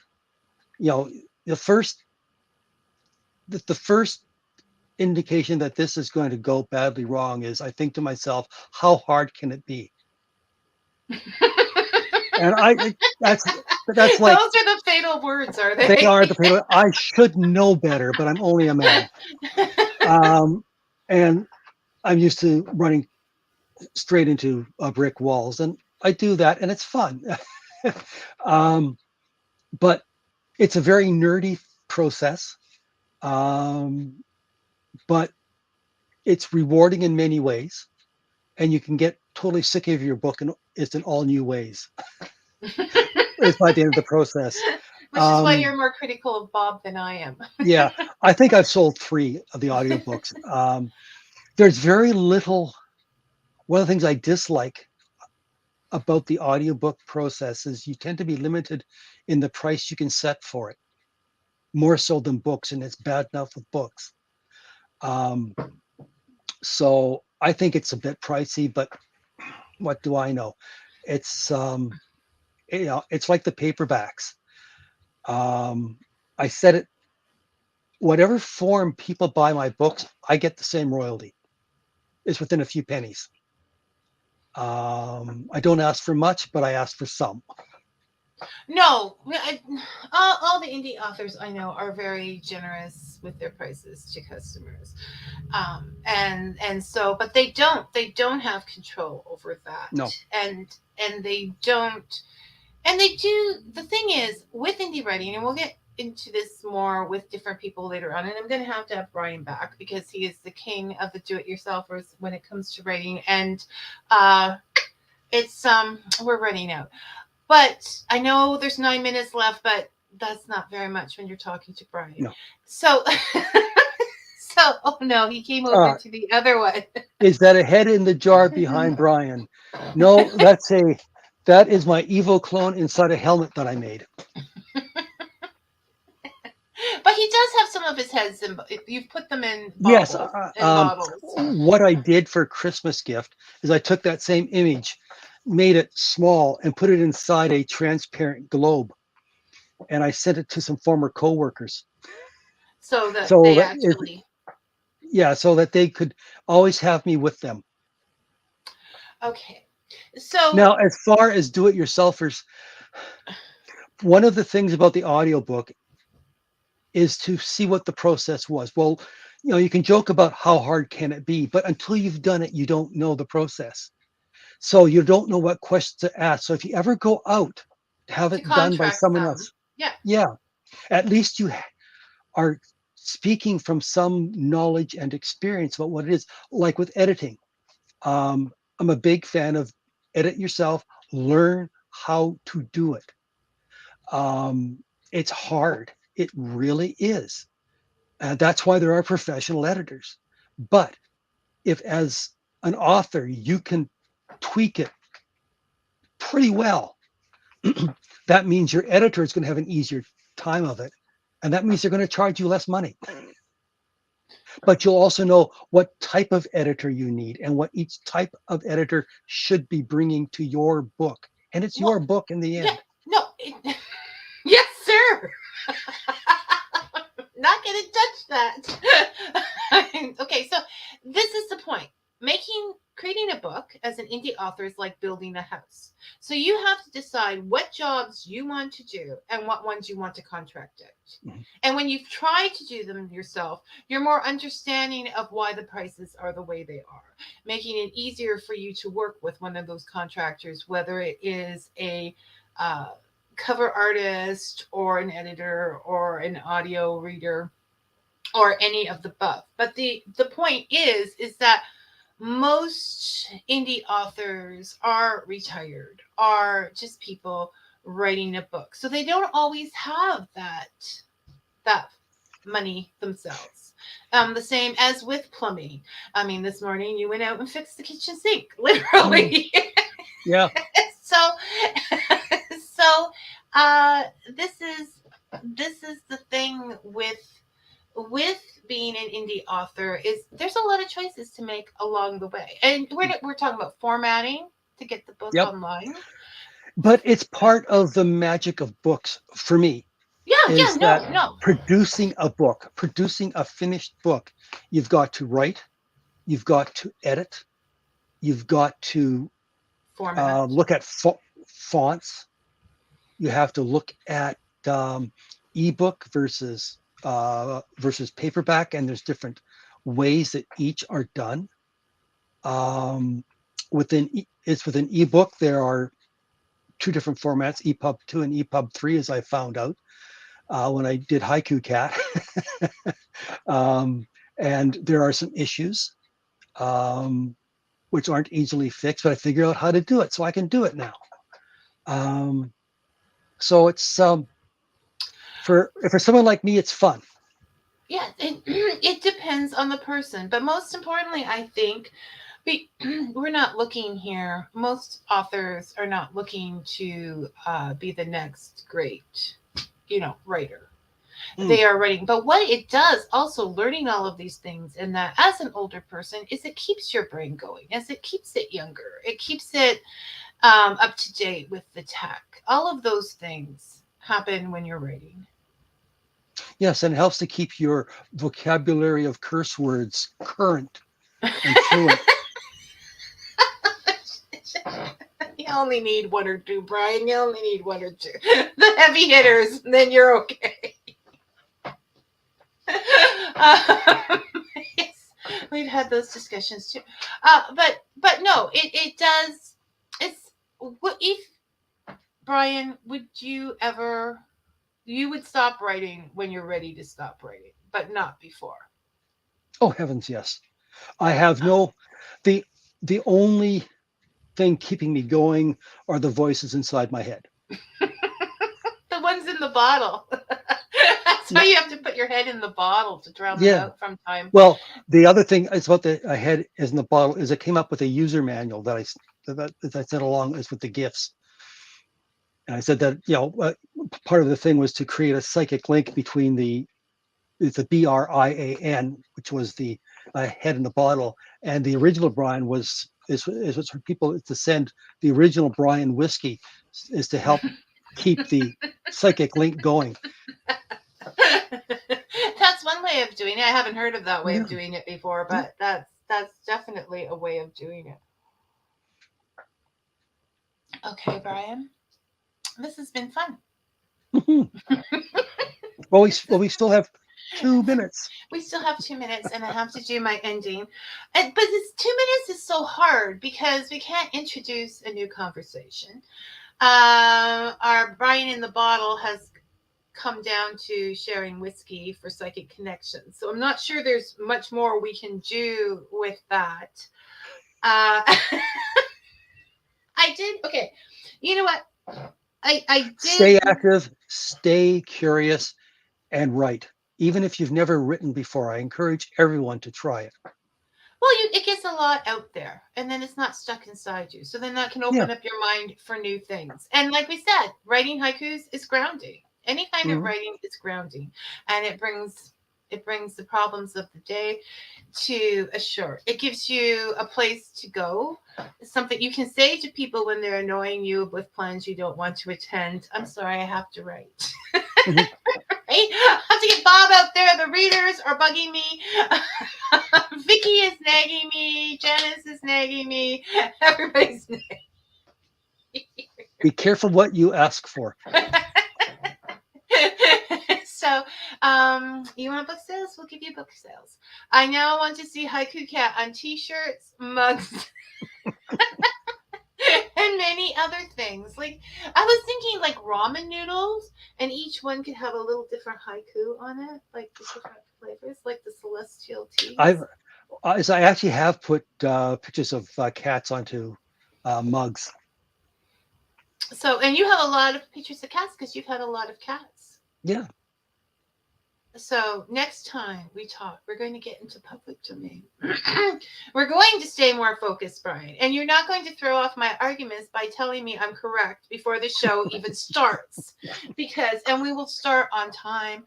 You know, the first the first indication that this is going to go badly wrong is I think to myself, how hard can it be? And that's Those like are the fatal words, are they they? are the people. I should know better, but I'm only a man, um, and I'm used to running straight into brick walls, and I do that, and it's fun. um, but it's a very nerdy process, um, but it's rewarding in many ways, and you can get totally sick of your book, and it's in all new ways. It's by the end of the process. Which is why Um, you're more critical of Bob than I am. yeah, I think I've sold 3 of the audiobooks. There's very little. One of the things I dislike about the audiobook process is you tend to be limited in the price you can set for it, more so than books, and it's bad enough with books. Um, so I think it's a bit pricey, but what do I know? It's it's like the paperbacks. Um, I said it, whatever form people buy my books, I get the same royalty. is within a few pennies. I don't ask for much, but I ask for some. No, all the indie authors I know are very generous with their prices to customers, and so, but they don't have control over No. that, and they don't, and they do. The thing is with indie writing, and we'll get into this more with different people later on, and I'm going to have Brian back because he is the king of the do-it-yourselfers when it comes to writing, and uh, it's we're running out. But I know there's 9 minutes left, but that's not very much when you're talking to Brian. No. So, so oh no, he came over Uh, to the other one. is that a head in the jar behind Brian? No, that is my evil clone inside a helmet that I made. But he does have some of his heads in. You've put them in Yes. baubles and bottles. What I did for a Christmas gift is I took that same image, made it small, and put it inside a transparent globe, and I sent it to some former coworkers. So that So they that actually. yeah, so that they could always have me with them. Okay. So Now, as far as do-it-yourselfers, one of the things about the audiobook is to see what the process was. Well, you can joke about how hard can it be, but until you've done it, you don't know the process. So you don't know what questions to ask. So if you ever go out to have to it done by contract someone them. else, Yeah. yeah, at least you are speaking from some knowledge and experience about what it is. Like with editing, I'm a big fan of edit yourself, learn how to do it. It's hard. It really is. That's why there are professional editors. But if, as an author, you can tweak it pretty well, that means your editor is going to have an easier time of it. And that means they're going to charge you less money. But you'll also know what type of editor you need and what each type of editor should be bringing to your book. And it's your Well, book in the yeah. end. No. Yes, sir. Not gonna touch that. Okay, so this is the point. Creating a book as an indie author is like building a house. So you have to decide what jobs you want to do and what ones you want to contract out. Mhm. And when you've tried to do them yourself, you're more understanding of why the prices are the way they are, making it easier for you to work with one of those contractors, whether it is a uh, cover artist or an editor or an audio reader or any of the above. But the point is that most indie authors are retired, are just people writing a book. So they don't always have that money themselves. The same as with plumbing. I mean, this morning you went out and fixed the kitchen sink, literally. Yeah. So so uh this is this is the thing with being an indie author is there's a lot of choices to make along the way, and we're talking about formatting to get the book Yep. online. But it's part of the magic of books for me, Yeah, is that no producing a finished book, you've got to write, you've got to edit, you've got to format. look at fonts. You have to look at ebook versus paperback, and there's different ways that each are done. Um, within ebook, there are two different formats, EPUB 2 and EPUB 3, as I found out when I did Haiku Cat. um, and there are some issues which aren't easily fixed, but I figured out how to do it, so I can do it now. So it's for someone like me, it's fun. Yeah, it depends on the person, but most importantly, I think we're not looking here. Most authors are not looking to be the next great, writer. They are writing, but what it does also learning all of these things, and that as an older person, is it keeps your brain going, as it keeps it younger, it keeps it up to date with the tech. All of those things happen when you're writing. Yes, and it helps to keep your vocabulary of curse words current and fluent. only need one or two, Brian. You only need one or two. The heavy hitters, then you're okay. Yes, we've had those discussions too. But no, it does. It's what if Brian? Would you ever? You would stop writing when you're ready to stop writing, but not before. Oh heavens, yes. I have no the the only thing keeping me going are the voices inside my head. The ones in the bottle. That's why Yeah. you have to put your head in the bottle to drown them Yeah. out from time. Well, the other thing is about the head is in the bottle is I came up with a user manual that I sent along is with the gifts. And I said that, part of the thing was to create a psychic link between it's a BRIAN, which was the head in the bottle, and the original Brian is for people to send the original Brian whiskey is to help keep the psychic link going. That's one way of doing it. I haven't heard of that way Yeah. of doing it before, but that's definitely a way of doing it. Okay, Brian. This has been fun. Well, we still have 2 minutes. We still have 2 minutes, and I have to do my ending. But this 2 minutes is so hard because we can't introduce a new conversation. Our Brian in the bottle has come down to sharing whiskey for psychic connections. So I'm not sure there's much more we can do with that. I did. Okay. You know what? I did. Stay active, stay curious, and write. Even if you've never written before, I encourage everyone to try it. Well, it gets a lot out there, and then it's not stuck inside you. So then that can Yeah. open up your mind for new things. And like we said, writing haikus is grounding. Any kind of Mhm. writing is grounding, and it brings the problems of the day to a shore. It gives you a place to go, something you can say to people when they're annoying you with plans you don't want to attend. I'm sorry, I have to write. Mhm. Right? I have to get Bob out there. The readers are bugging me. Vicky is nagging me. Janice is nagging me. Everybody's nagging. Be careful what you ask for. So, you want book sales? We'll give you book sales. I now want to see Haiku Cat on t-shirts, mugs, and many other things. Like, I was thinking like ramen noodles, and each one could have a little different haiku on it, like the different flavors, like the celestial teas. I actually have put pictures of cats onto mugs. So, and you have a lot of pictures of cats because you've had a lot of cats. Yeah. So next time we talk, we're going to get into public domain. We're going to stay more focused, Brian. And you're not going to throw off my arguments by telling me I'm correct before the show even starts. And we will start on time.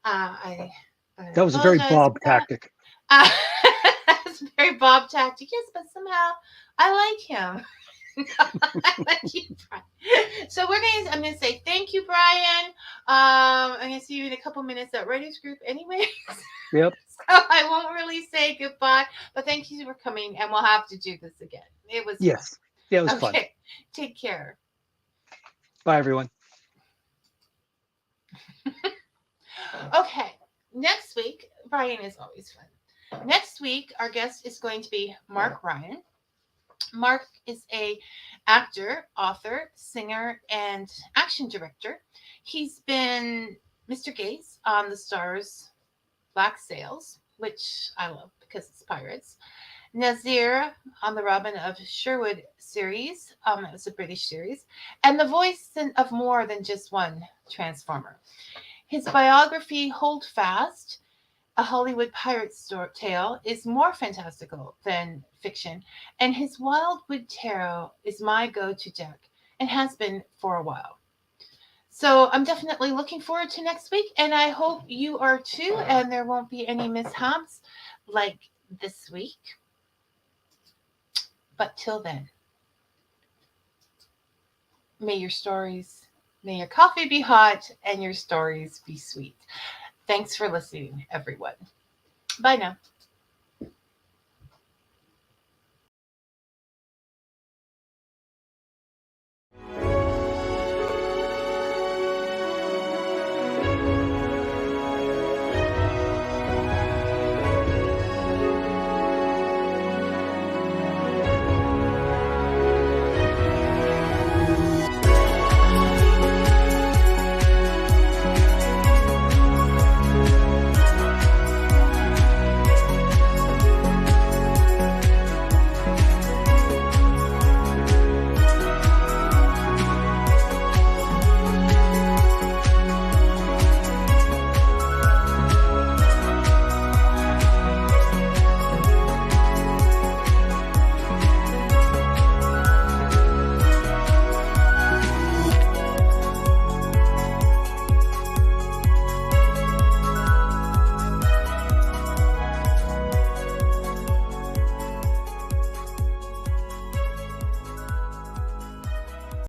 I That was a very apologize Bob for that. tactic. That's a very Bob tactic. Yes, but somehow I like him. So I'm going to say thank you, Brian. I'm going to see you in a couple minutes at Writers Group anyway. Yep. So I won't really say goodbye, but thank you for coming, and we'll have to do this again. It was Yes. fun. Yeah, it was fun. Okay, take care. Bye, everyone. Okay, next week, Brian is always fun. Next week, our guest is going to be Mark Ryan. Mark is a actor, author, singer, and action director. He's been Mr. Gaze on the Stars Black Sails, which I love because it's pirates. Nazir on the Robin of Sherwood series. It was a British series. And the voice of more than just one Transformer. His biography, Hold Fast, a Hollywood pirate tale, is more fantastical than fiction, and his Wildwood Tarot is my go-to deck and has been for a while. So I'm definitely looking forward to next week, and I hope you are too, and there won't be any mishaps like this week. But till then, may your coffee be hot and your stories be sweet. Thanks for listening, everyone. Bye now.